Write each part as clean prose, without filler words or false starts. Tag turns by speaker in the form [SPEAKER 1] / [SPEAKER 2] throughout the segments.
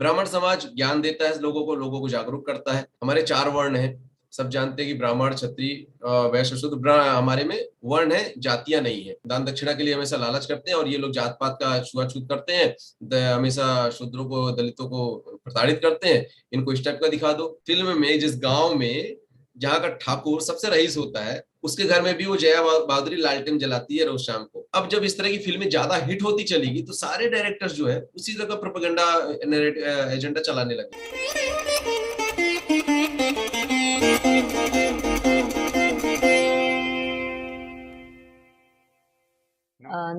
[SPEAKER 1] ब्राह्मण समाज ज्ञान देता है लोगों को जागरूक करता है। हमारे 4 वर्ण हैं, सब जानते हैं कि ब्राह्मण, क्षत्रिय, वैश्य, शूद्र। हमारे में वर्ण है, जातियां नहीं है। दान दक्षिणा के लिए हमेशा लालच करते हैं और ये लोग जात पात का छुआछूत करते हैं। हमेशा शूद्रों को, दलितों को प्रताड़ित करते हैं। इनको इस टाइप का दिखा दो। फिल्म में जिस गांव में जहाँ का ठाकुर सबसे रईस होता है, उसके घर में भी वो जया बहादुरी लालटेन जलाती है रोज शाम को। अब जब इस तरह की फिल्में ज्यादा हिट होती चलेगी तो सारे डायरेक्टर्स जो है उसी जगह प्रोपेगेंडा एजेंडा चलाने लगे।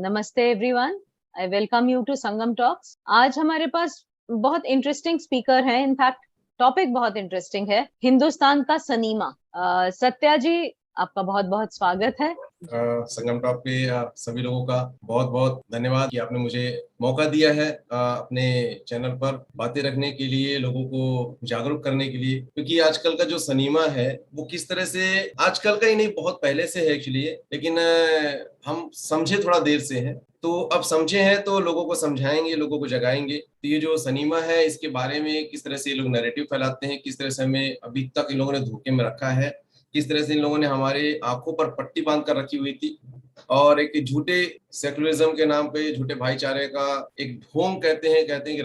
[SPEAKER 2] नमस्ते everyone, I welcome you to Sangam Talks. आज हमारे पास बहुत इंटरेस्टिंग स्पीकर हैं। इनफैक्ट टॉपिक बहुत इंटरेस्टिंग है, हिंदुस्तान का सनीमा। सत्या जी, आपका बहुत बहुत स्वागत है।
[SPEAKER 1] संगम टॉप पे सभी लोगों का बहुत बहुत धन्यवाद कि आपने मुझे मौका दिया है अपने चैनल पर बातें रखने के लिए, लोगों को जागरूक करने के लिए। क्योंकि आजकल का जो सिनेमा है वो किस तरह से, आजकल का ही नहीं, बहुत पहले से है एक्चुअली, लेकिन हम समझे थोड़ा देर से हैं। तो अब समझे हैं तो लोगों को समझाएंगे, लोगों को जगाएंगे। तो ये जो सिनेमा है इसके बारे में किस तरह से ये लोग नैरेटिव फैलाते हैं, किस तरह से हमें अभी तक इन लोगों ने धोखे में रखा है, किस तरह से इन लोगों ने हमारे आंखों पर पट्टी बांध कर रखी हुई थी, और एक झूठे सेकुलरिज्म के नाम पे, झूठे भाईचारे का एक ढोंग कहते हैं कि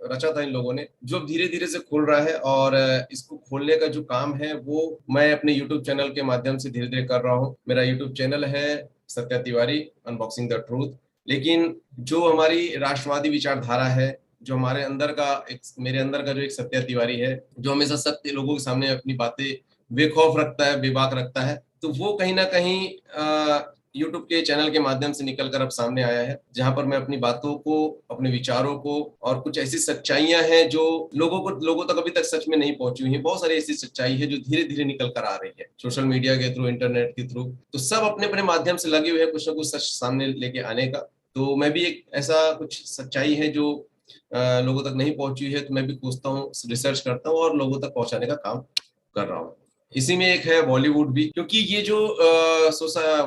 [SPEAKER 1] रचा था इन लोगों ने, जो धीरे धीरे से खुल रहा है। और इसको खोलने का जो काम है वो मैं अपने यूट्यूब चैनल के माध्यम से धीरे धीरे कर रहा हूँ। मेरा यूट्यूब चैनल है Satya Tiwari unboxing the truth. लेकिन जो हमारी राष्ट्रवादी विचारधारा है, जो हमारे अंदर का एक, मेरे अंदर का जो एक सत्या तिवारी है, जो हमेशा सत्य लोगों के सामने अपनी बातें बेखौफ रखता है, बेबाक रखता है, तो वो कहीं ना कहीं यूट्यूब के चैनल के माध्यम से निकल कर अब सामने आया है, जहां पर मैं अपनी बातों को, अपने विचारों को, और कुछ ऐसी सच्चाइयां हैं जो लोगों तक अभी तक सच में नहीं पहुंची हुई है। बहुत सारी ऐसी सच्चाई है जो धीरे धीरे निकल कर आ रही है सोशल मीडिया के थ्रू, इंटरनेट के थ्रू। तो सब अपने अपने माध्यम से लगे हुए हैं कुछ ना कुछ सच सामने लेके आने का। तो मैं भी एक ऐसा कुछ सच्चाई है जो लोगों तक नहीं पहुंची है, तो मैं भी पूछता हूँ, रिसर्च करता हूँ और लोगों तक पहुंचाने का काम कर रहा हूँ। इसी में एक है बॉलीवुड भी, क्योंकि ये जो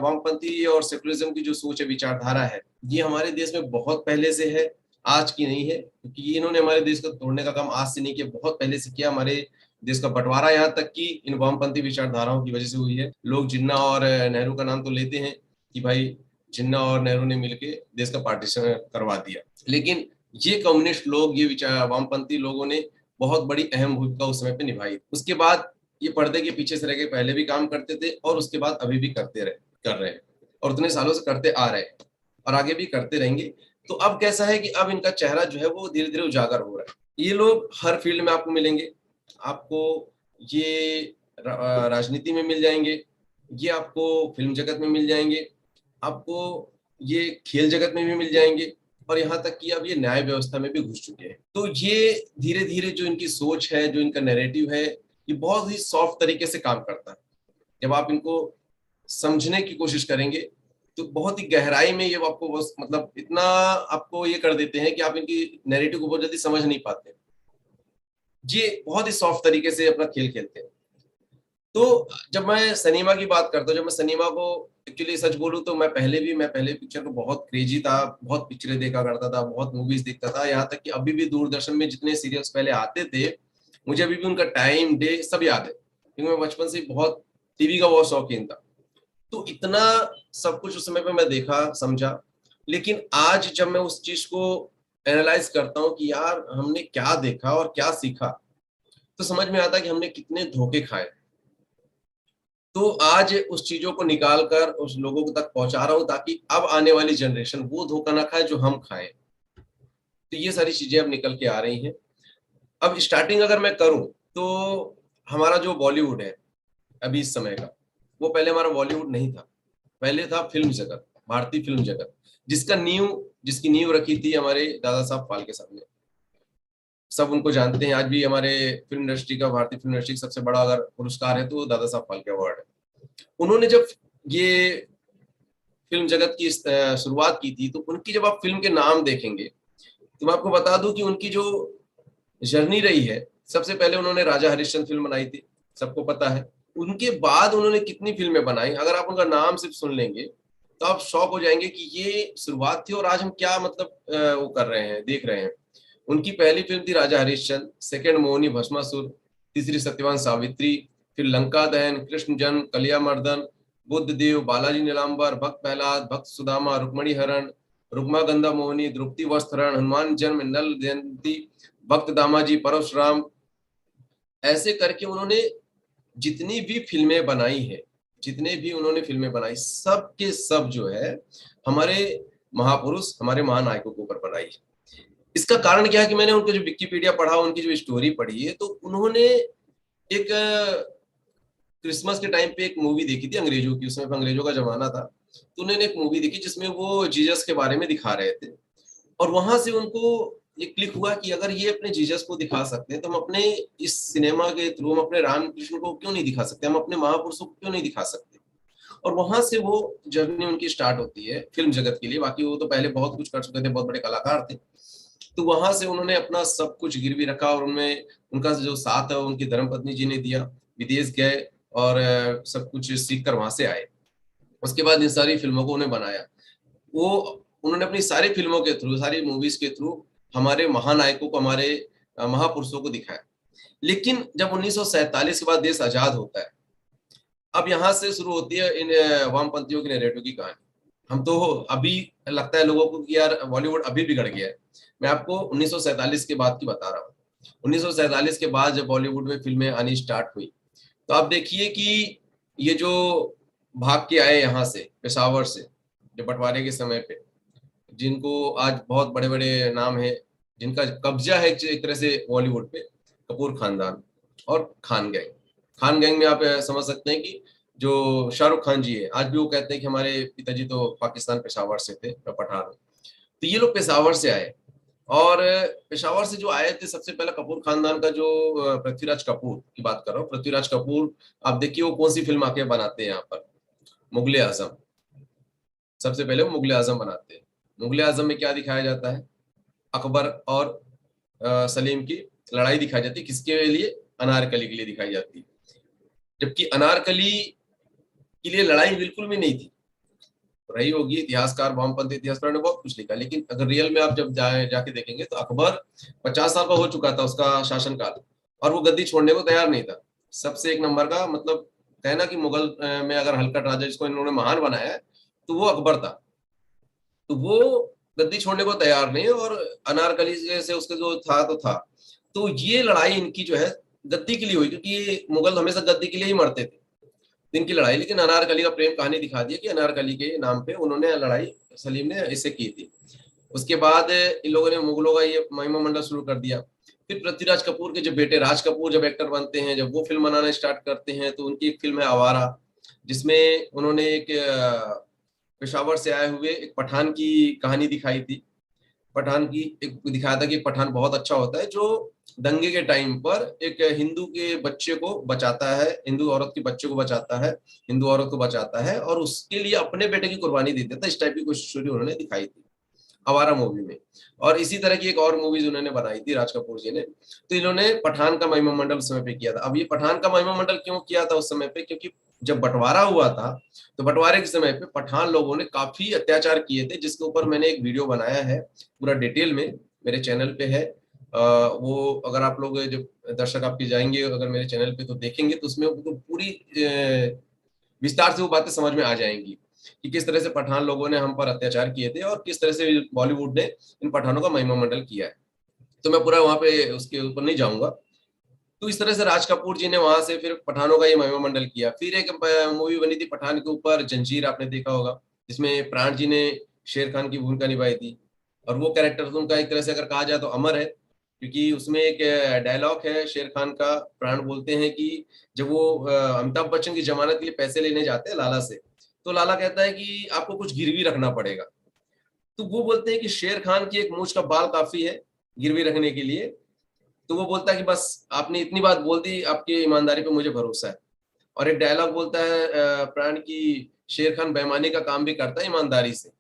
[SPEAKER 1] वामपंथी और सेकुलरिज्म की जो सोच है, विचारधारा है, ये हमारे देश में बहुत पहले से है, आज की नहीं है। क्योंकि इन्होंने हमारे देश को तोड़ने का काम आज से नहीं किया, बहुत पहले से किया। हमारे देश का बंटवारा यहाँ तक कि इन वामपंथी विचारधाराओं की वजह से हुई है। लोग जिन्ना और नेहरू का नाम तो लेते हैं कि भाई जिन्ना और नेहरू ने मिलकर देश का पार्टीशन करवा दिया, लेकिन ये कम्युनिस्ट लोग, ये विचार वामपंथी लोगों ने बहुत बड़ी अहम भूमिका उस समय पे निभाई। उसके बाद ये पर्दे के पीछे से रह के पहले भी काम करते थे और उसके बाद अभी भी कर रहे हैं, और इतने सालों से करते आ रहे हैं और आगे भी करते रहेंगे। तो अब कैसा है कि अब इनका चेहरा जो है वो धीरे धीरे उजागर हो रहा है। ये लोग हर फील्ड में आपको मिलेंगे। आपको ये राजनीति में मिल जाएंगे, ये आपको फिल्म जगत में मिल जाएंगे, आपको ये खेल जगत में भी मिल जाएंगे, और यहाँ तक कि अब ये न्याय व्यवस्था में भी घुस चुके हैं। तो ये धीरे धीरे जो इनकी सोच है, जो इनका नैरेटिव है, ये बहुत ही सॉफ्ट तरीके से काम करता है। जब आप इनको समझने की कोशिश करेंगे तो बहुत ही गहराई में ये आपको बस, मतलब इतना आपको ये कर देते हैं कि आप इनकी नैरेटिव को बहुत जल्दी समझ नहीं पाते। ये बहुत ही सॉफ्ट तरीके से अपना खेल खेलते हैं। तो जब मैं सिनेमा की बात करता हूँ, जब मैं सिनेमा को एक्चुअली सच बोलूं तो मैं पहले पिक्चर को बहुत क्रेजी था, बहुत पिक्चरें देखा करता था, बहुत मूवीज देखता था। यहाँ तक कि अभी भी दूरदर्शन में जितने सीरियल्स पहले आते थे, मुझे अभी भी उनका टाइम, डे सब याद है, क्योंकि मैं बचपन से बहुत टीवी का बहुत शौकीन था। तो इतना सब कुछ उस समय पे मैं देखा, समझा। लेकिन आज जब मैं उस चीज को एनालाइज करता हूँ कि यार हमने क्या देखा और क्या सीखा, तो समझ में आता है कि हमने कितने धोखे खाए। तो आज उस चीजों को निकाल कर उस लोगों तक पहुंचा रहा हूं, ताकि अब आने वाली जनरेशन वो धोखा ना खाए जो हम खाएं। तो ये सारी चीजें अब निकल के आ रही हैं। अब स्टार्टिंग अगर मैं करूं तो हमारा जो बॉलीवुड है अभी इस समय का, वो पहले हमारा बॉलीवुड नहीं था। पहले था फिल्म जगत, भारतीय फिल्म जगत, जिसकी नींव रखी थी हमारे दादा साहब फाल्के साहब ने। सब उनको जानते हैं। आज भी हमारे फिल्म इंडस्ट्री का, भारतीय फिल्म इंडस्ट्री का सबसे बड़ा अगर पुरस्कार है तो दादा साहब फाल्के अवार्ड है। उन्होंने जब ये फिल्म जगत की शुरुआत की थी, तो उनकी जब आप फिल्म के नाम देखेंगे तो मैं आपको बता दूं कि उनकी जो जर्नी रही है, सबसे पहले उन्होंने राजा हरिश्चंद्र फिल्म बनाई थी, सबको पता है। उनके बाद उन्होंने कितनी फिल्में बनाई, अगर आप उनका नाम सिर्फ सुन लेंगे तो आप शॉक हो जाएंगे कि ये शुरुआत थी और आज हम क्या, मतलब वो कर रहे हैं, देख रहे हैं। उनकी पहली फिल्म थी राजा हरिश्चंद्र, सेकंड मोहिनी भस्मासुर, तीसरी सत्यवान सावित्री, फिर लंका दहन, कृष्ण जन्म, कलियामर्दन, बुद्ध देव, बालाजी नीलांबर, भक्त प्रहलाद, भक्त सुदामा, रुक्मणी हरण, रुक्मागंधा मोहिनी, द्रौपदी वस्त्रहरण, हनुमान जन्म, नल जयंती, भक्त दामाजी, परशुराम। ऐसे करके उन्होंने जितनी भी फिल्में बनाई है, जितने भी उन्होंने फिल्में बनाई, सब के सब जो है हमारे महापुरुष, हमारे महानायकों के ऊपर बनाई है। इसका कारण क्या है कि मैंने उनका जो विकिपीडिया पढ़ा, उनकी जो स्टोरी पढ़ी है, तो उन्होंने एक क्रिसमस के टाइम पे एक मूवी देखी थी अंग्रेजों की, उसमें अंग्रेजों का जमाना था, तो उन्होंने एक मूवी देखी जिसमें वो जीसस के बारे में दिखा रहे थे, और वहां से उनको ये क्लिक हुआ कि अगर ये अपने जीसस को दिखा सकते हैं तो हम अपने इस सिनेमा के थ्रू हम अपने रामकृष्ण को क्यों नहीं दिखा सकते, हम अपने महापुरुषों को क्यों नहीं दिखा सकते। और वहां से वो जर्नी उनकी स्टार्ट होती है फिल्म जगत के लिए। बाकी वो तो पहले बहुत कुछ कर चुके थे, बहुत बड़े कलाकार थे, तो वहां से उन्होंने अपना सब कुछ गिरवी रखा, और उनमें उनका जो साथ है उनकी धर्मपत्नी जी ने दिया, विदेश गए और सब कुछ सीख कर वहां से आए। उसके बाद इन सारी फिल्मों को उन्हें बनाया। वो उन्होंने अपनी सारी फिल्मों के थ्रू, सारी मूवीज के थ्रू हमारे महानायकों को, हमारे महापुरुषों को दिखाया। लेकिन जब 1947 के बाद देश आजाद होता है, अब यहाँ से शुरू होती है इन वामपंथियों की नैरेटिव की कहानी। हम तो अभी लगता है लोगों को कि यार बॉलीवुड अभी बिगड़ गया है। मैं आपको 1947 के बाद की बता रहा हूँ। 1947 के बाद जब बॉलीवुड में फिल्में आनी स्टार्ट हुई, तो आप देखिए कि ये जो भाग के आए यहाँ से पेशावर से, जो बंटवारे के समय पे, जिनको आज बहुत बड़े बड़े नाम है, जिनका कब्जा है एक तरह से बॉलीवुड पे, कपूर खानदान और खान गैंग। खान गैंग में आप समझ सकते हैं कि जो शाहरुख खान जी है, आज भी वो कहते हैं कि हमारे पिताजी तो पाकिस्तान पेशावर से थे, मैं पठान हूँ। तो ये लोग पेशावर से आए, और पेशावर से जो आए थे सबसे पहले कपूर खानदान का जो पृथ्वीराज कपूर की बात कर रहा हूँ, पृथ्वीराज कपूर, आप देखिए वो कौन सी फिल्म आके बनाते हैं यहाँ पर, मुगले आजम। सबसे पहले वो मुगले आजम बनाते हैं। मुगले आजम में क्या दिखाया जाता है, अकबर और सलीम की लड़ाई दिखाई जाती है। किसके लिए, अनारकली के लिए दिखाई जाती है। जबकि अनारकली के लिए लड़ाई बिल्कुल भी नहीं थी। रही होगी, इतिहासकार, वामपंथी इतिहासकार ने बहुत कुछ लिखा, लेकिन अगर रियल में आप जब जाके देखेंगे तो अकबर 50 साल का हो चुका था उसका शासनकाल, और वो गद्दी छोड़ने को तैयार नहीं था। सबसे एक नंबर का मतलब कहना कि मुगल में अगर हलकट राजा जिसको इन्होंने महान बनाया है तो वो अकबर था। तो वो गद्दी छोड़ने को तैयार नहीं, और अनारकली से उसके जो था तो था। तो ये लड़ाई इनकी जो है गद्दी के लिए हुई, क्योंकि मुगल हमेशा गद्दी के लिए ही मरते थे, इनकी लड़ाई। लेकिन अनारकली का प्रेम कहानी दिखा दी कि अनारकली के नाम पे उन्होंने लड़ाई सलीम ने इसे की थी। उसके बाद इन लोगों ने मुगलों का ये महिमा मंडल शुरू कर दिया। फिर पृथ्वीराज कपूर के जो बेटे राज कपूर जब एक्टर बनते हैं, जब वो फिल्म बनाना स्टार्ट करते हैं, तो उनकी एक फिल्म है आवारा, जिसमें उन्होंने एक पेशावर से आए हुए एक पठान की कहानी दिखाई थी। पठान की एक दिखाया था कि एक पठान बहुत अच्छा होता है जो दंगे के टाइम पर एक हिंदू के बच्चे को बचाता है, हिंदू औरत के बच्चे को बचाता है, हिंदू औरत को बचाता है, और उसके लिए अपने बेटे की कुर्बानी दे देता है। इस टाइप की कुछ स्टोरी उन्होंने दिखाई थी आवारा मूवी में। और इसी तरह की एक और मूवीज उन्होंने बनाई थी राज कपूर जी ने। तो इन्होंने पठान का महिमा मंडल उस समय पे किया था। अब ये पठान का महिमा मंडल क्यों किया था उस समय पे, क्योंकि जब बंटवारा हुआ था तो बंटवारे के समय पे पठान लोगों ने काफी अत्याचार किए थे, जिसके ऊपर मैंने एक वीडियो बनाया है पूरा डिटेल में, मेरे चैनल पे है। वो अगर आप लोग जब दर्शक आपके जाएंगे अगर मेरे चैनल पे तो देखेंगे, तो उसमें उनको पूरी विस्तार से वो बातें समझ में आ जाएंगी कि किस तरह से पठान लोगों ने हम पर अत्याचार किए थे और किस तरह से बॉलीवुड ने इन पठानों का महिमा मंडल किया है। तो मैं पूरा वहां पे उसके ऊपर नहीं जाऊंगा। तो इस तरह से राज कपूर जी ने वहां से फिर पठानों का ये महिमा मंडल किया। फिर एक मूवी बनी थी पठान के ऊपर, जंजीर, आपने देखा होगा, जिसमें प्राण जी ने शेर खान की भूमिका निभाई थी। और वो कैरेक्टर तो उनका एक तरह से अगर कहा जाए तो अमर है, क्योंकि उसमें एक डायलॉग है शेर खान का, प्राण बोलते हैं कि जब वो अमिताभ बच्चन की जमानत के लिए पैसे लेने जाते हैं लाला से, तो लाला कहता है कि आपको कुछ गिरवी रखना पड़ेगा। तो वो बोलते हैं कि शेर खान की एक मूंछ का बाल काफी है गिरवी रखने के लिए। तो वो बोलता है कि बस आपने इतनी बात बोल दी, आपकी ईमानदारी पे मुझे भरोसा है। और एक डायलॉग बोलता है प्राण की, शेर खान बेईमानी का काम भी करता है ईमानदारी से।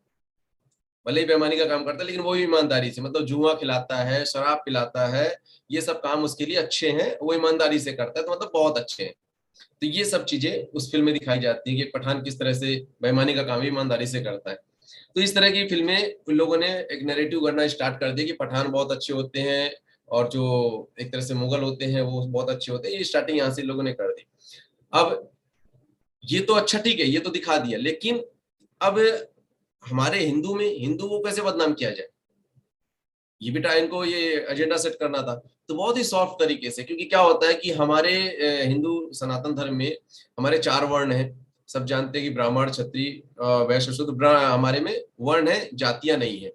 [SPEAKER 1] भले ही बेईमानी का काम करता है लेकिन वो भी ईमानदारी से, मतलब जुआ खिलाता है, शराब पिलाता है, ये सब काम उसके लिए अच्छे हैं, वो ईमानदारी से करता है, तो मतलब बहुत अच्छे हैं। तो ये सब चीजें उस फिल्म में दिखाई जाती है कि पठान किस तरह से बेईमानी का काम भी ईमानदारी से करता है। तो इस तरह की फिल्में उन लोगों ने एक नैरेटिव करना स्टार्ट कर दिया कि पठान बहुत अच्छे होते हैं और जो एक तरह से मुगल होते हैं वो बहुत अच्छे होते हैं। ये स्टार्टिंग यहाँ से लोगों ने कर दी। अब ये तो अच्छा ठीक है, ये तो दिखा दिया, लेकिन अब हमारे हिंदू में हिंदू को कैसे बदनाम किया जाए, ये भी इनको ये एजेंडा सेट करना था। तो बहुत ही सॉफ्ट तरीके से, क्योंकि क्या होता है कि हमारे हिंदू सनातन धर्म में हमारे 4 वर्ण हैं। सब जानते हैं कि ब्राह्मण, क्षत्रिय, वैश्य, शूद्र। हमारे में वर्ण है, जातियां नहीं है।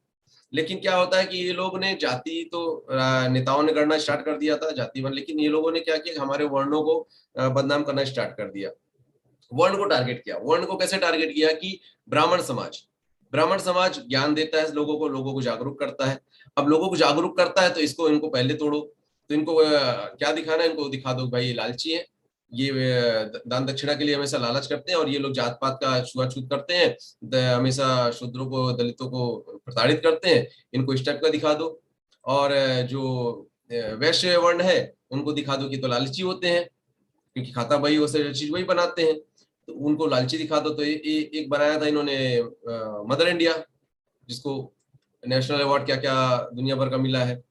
[SPEAKER 1] लेकिन क्या होता है कि ये लोग ने जाति तो नेताओं ने गढ़ना स्टार्ट कर दिया था, जाति वर्ण, लेकिन ये लोगों ने क्या किया, हमारे वर्णों को बदनाम करना स्टार्ट कर दिया। वर्ण को टारगेट किया। वर्ण को कैसे टारगेट किया कि ब्राह्मण समाज ज्ञान देता है लोगों को जागरूक करता है। अब लोगों को जागरूक करता है तो इसको इनको पहले तोड़ो। तो इनको क्या दिखाना है, इनको दिखा दो भाई ये लालची है, ये दान दक्षिणा के लिए हमेशा लालच करते हैं और ये लोग जात पात का छुआछूत करते हैं, हमेशा शूद्रों को, दलितों को प्रताड़ित करते हैं, इनको इस टाइप का दिखा दो। और जो वैश्य वर्ण है उनको दिखा दो कि तो लालची होते हैं, क्योंकि खाता भाई वो सारी चीज वही बनाते हैं, तो उनको लालची दिखा दो। तो एक बनाया था इन्होंने मदर इंडिया, जिसको नेशनल अवार्ड क्या क्या दुनिया भर का मिला है।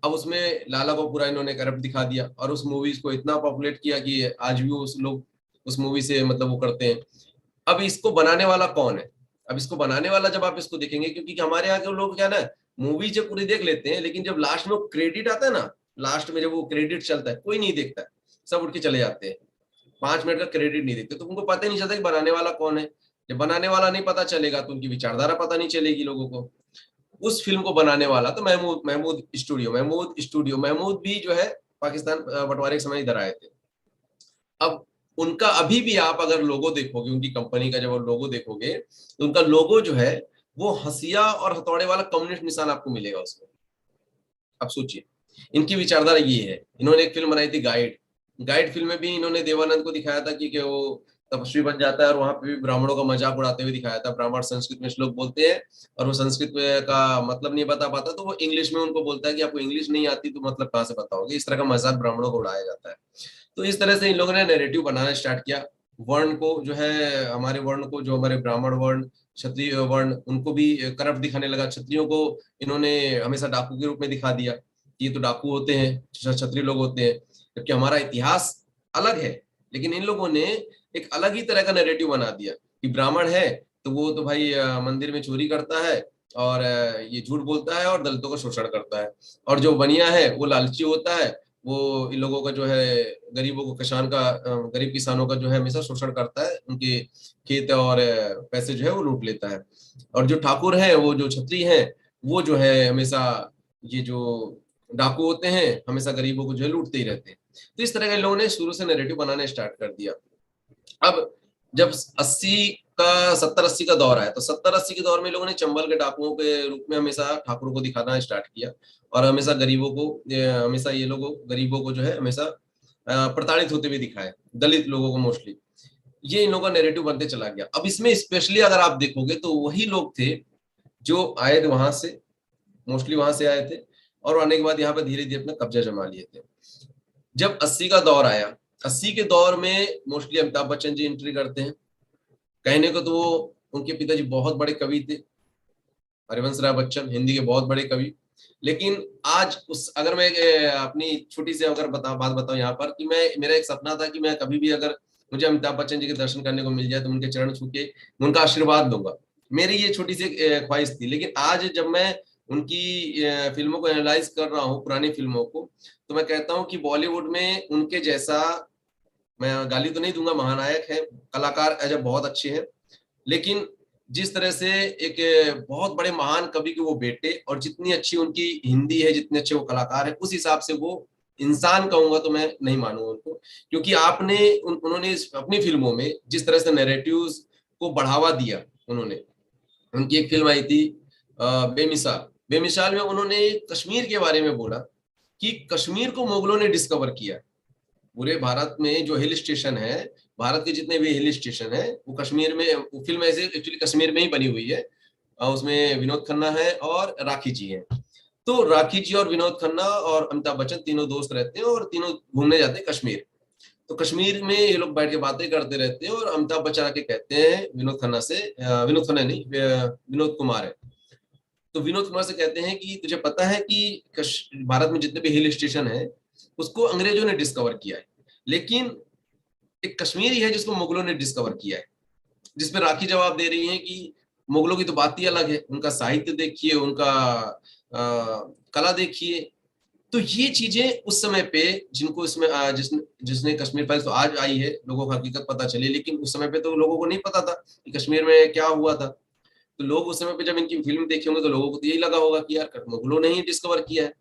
[SPEAKER 1] अब उसमें लाला को पूरा इन्होंने करप्ट दिखा दिया और उस मूवीज को इतना पॉपुलेट किया कि आज भी उस लोग उस मूवी से मतलब वो करते हैं। अब इसको बनाने वाला कौन है? अब इसको बनाने वाला जब आप इसको देखेंगे, क्योंकि हमारे यहाँ के लोग क्या ना, मूवी जब पूरी देख लेते हैं, लेकिन जब लास्ट में क्रेडिट आता है ना, लास्ट में जब वो क्रेडिट चलता है, कोई नहीं देखता है, सब उठ के चले जाते हैं। 5 मिनट का क्रेडिट नहीं देते, तो उनको पता ही नहीं चलता कि बनाने वाला कौन है। जब बनाने वाला नहीं पता चलेगा तो उनकी विचारधारा पता नहीं चलेगी लोगों को। उस फिल्म को बनाने वाला तो महमूद भी जो है पाकिस्तान बंटवारे के समय इधर आए थे। अब उनका अभी भी आप अगर लोगो देखोगे, उनकी कंपनी का जब लोगो देखोगे, तो उनका लोगो जो है वो हंसिया और हथौड़े वाला कम्युनिस्ट निशान आपको मिलेगा उसमें। अब सोचिए, इनकी विचारधारा ये है। इन्होंने एक फिल्म बनाई थी गाइड फिल्म में भी इन्होंने देवानंद को दिखाया था कि वो तपस्वी बन जाता है, और वहां पे भी ब्राह्मणों का मजाक उड़ाते हुए दिखाया था। ब्राह्मण संस्कृत में श्लोक बोलते हैं और वो संस्कृत का मतलब नहीं बता पाता, तो वो इंग्लिश में उनको बोलता है कि आपको इंग्लिश नहीं आती तो मतलब कहाँ से बताओगे। इस तरह का मजाक ब्राह्मणों को उड़ाया जाता है। तो इस तरह से इन लोगों ने नैरेटिव बनाना स्टार्ट किया। वर्ण को जो है, हमारे वर्ण को, जो हमारे ब्राह्मण वर्ण, क्षत्रिय वर्ण, उनको भी करप्ट दिखाने लगा। क्षत्रियों को इन्होंने हमेशा डाकू के रूप में दिखा दिया, ये तो डाकू होते हैं, क्षत्रिय लोग होते हैं, जबकि हमारा इतिहास अलग है। लेकिन इन लोगों ने एक अलग ही तरह का नैरेटिव बना दिया कि ब्राह्मण है तो वो तो भाई मंदिर में चोरी करता है और ये झूठ बोलता है और दलितों का शोषण करता है, और जो बनिया है वो लालची होता है, वो इन लोगों का जो है गरीबों को, गरीब किसानों का जो है हमेशा शोषण करता है, उनके खेत और पैसे जो है वो लूट लेता है। और जो ठाकुर है, वो जो क्षत्रिय है, वो जो है हमेशा ये जो डाकू होते हैं, हमेशा गरीबों को जो है लूटते ही रहते हैं। तो इस तरह के लोगों ने शुरू से नैरेटिव बनाना स्टार्ट कर दिया। अब जब 70-80 का दौर आया, तो 70-80 के दौर में लोगों ने चंबल के डाकुओं के रूप में हमेशा ठाकुरों को दिखाना स्टार्ट किया, और हमेशा गरीबों को, हमेशा ये लोगों गरीबों को जो है हमेशा प्रताड़ित होते हुए दिखाया, दलित लोगों को मोस्टली। ये इन लोगों का नैरेटिव बनते चला गया। अब इसमें स्पेशली अगर आप देखोगे तो वही लोग थे जो आए थे वहां से, मोस्टली वहां से आए थे, और आने के बाद यहाँ पे धीरे धीरे अपना कब्जा जमा लिए थे। जब 80 का दौर आया, 80 के दौर में मोस्टली अमिताभ बच्चन जी एंट्री करते हैं। कहने को तो वो, उनके पिताजी बहुत बड़े कवि थे, हरिवंश राय बच्चन, हिंदी के बहुत बड़े कवि। लेकिन आज उस, अगर मैं अपनी छोटी सी अगर बात बताऊं यहाँ पर, कि मेरा एक सपना था कि मैं कभी भी अगर मुझे अमिताभ बच्चन जी के दर्शन करने को मिल जाए तो उनके चरण छू के उनका आशीर्वाद दूंगा। मेरी ये छोटी सी ख्वाहिश थी। लेकिन आज जब मैं उनकी फिल्मों को एनालाइज कर रहा हूँ, पुरानी फिल्मों को, तो मैं कहता हूँ कि बॉलीवुड में उनके जैसा, मैं गाली तो नहीं दूंगा, महानायक है, कलाकार एज बहुत अच्छे हैं, लेकिन जिस तरह से एक बहुत बड़े महान कवि के वो बेटे, और जितनी अच्छी उनकी हिंदी है, जितने अच्छे वो कलाकार है, उस हिसाब से वो इंसान कहूंगा तो मैं नहीं मानूंगा उनको। क्योंकि उन्होंने अपनी फिल्मों में जिस तरह से नैरेटिव्स को बढ़ावा दिया, उन्होंने, उनकी एक फिल्म आई थी बेमिसाल। बेमिसाल में उन्होंने कश्मीर के बारे में बोला कि कश्मीर को मुगलों ने डिस्कवर किया। पूरे भारत में जो हिल स्टेशन है, भारत के जितने भी हिल स्टेशन है, वो कश्मीर में, वो फिल्म ऐसे एक्चुअली कश्मीर में ही बनी हुई है। उसमें विनोद खन्ना है और राखी जी है। तो राखी जी और विनोद खन्ना और अमिताभ बच्चन तीनों दोस्त रहते हैं और तीनों घूमने जाते हैं कश्मीर। तो कश्मीर में ये लोग बैठ के बातें करते रहते हैं और अमिताभ बच्चन आके कहते हैं विनोद खन्ना से, विनोद खन्ना नहीं, विनोद कुमार है, तो विनोद कुमार से कहते हैं कि तुझे पता है कि भारत में जितने भी हिल स्टेशन है उसको अंग्रेजों ने डिस्कवर किया है, लेकिन एक कश्मीरी है जिसको मुगलों ने डिस्कवर किया है। जिसपे राखी जवाब दे रही है कि मुगलों की तो बात ही अलग है, उनका साहित्य देखिए, उनका कला देखिए। तो ये चीजें उस समय पे जिनको इसमें जिसने कश्मीर फाइल्स तो आज आई है, लोगों को हकीकत पता चली, लेकिन उस समय पे तो लोगों को नहीं पता था कि कश्मीर में क्या हुआ था। तो लोग उस समय पे जब इनकी फिल्म देखे होंगे तो लोगों को तो यही लगा होगा कि यार मुगलों ने ही डिस्कवर किया है,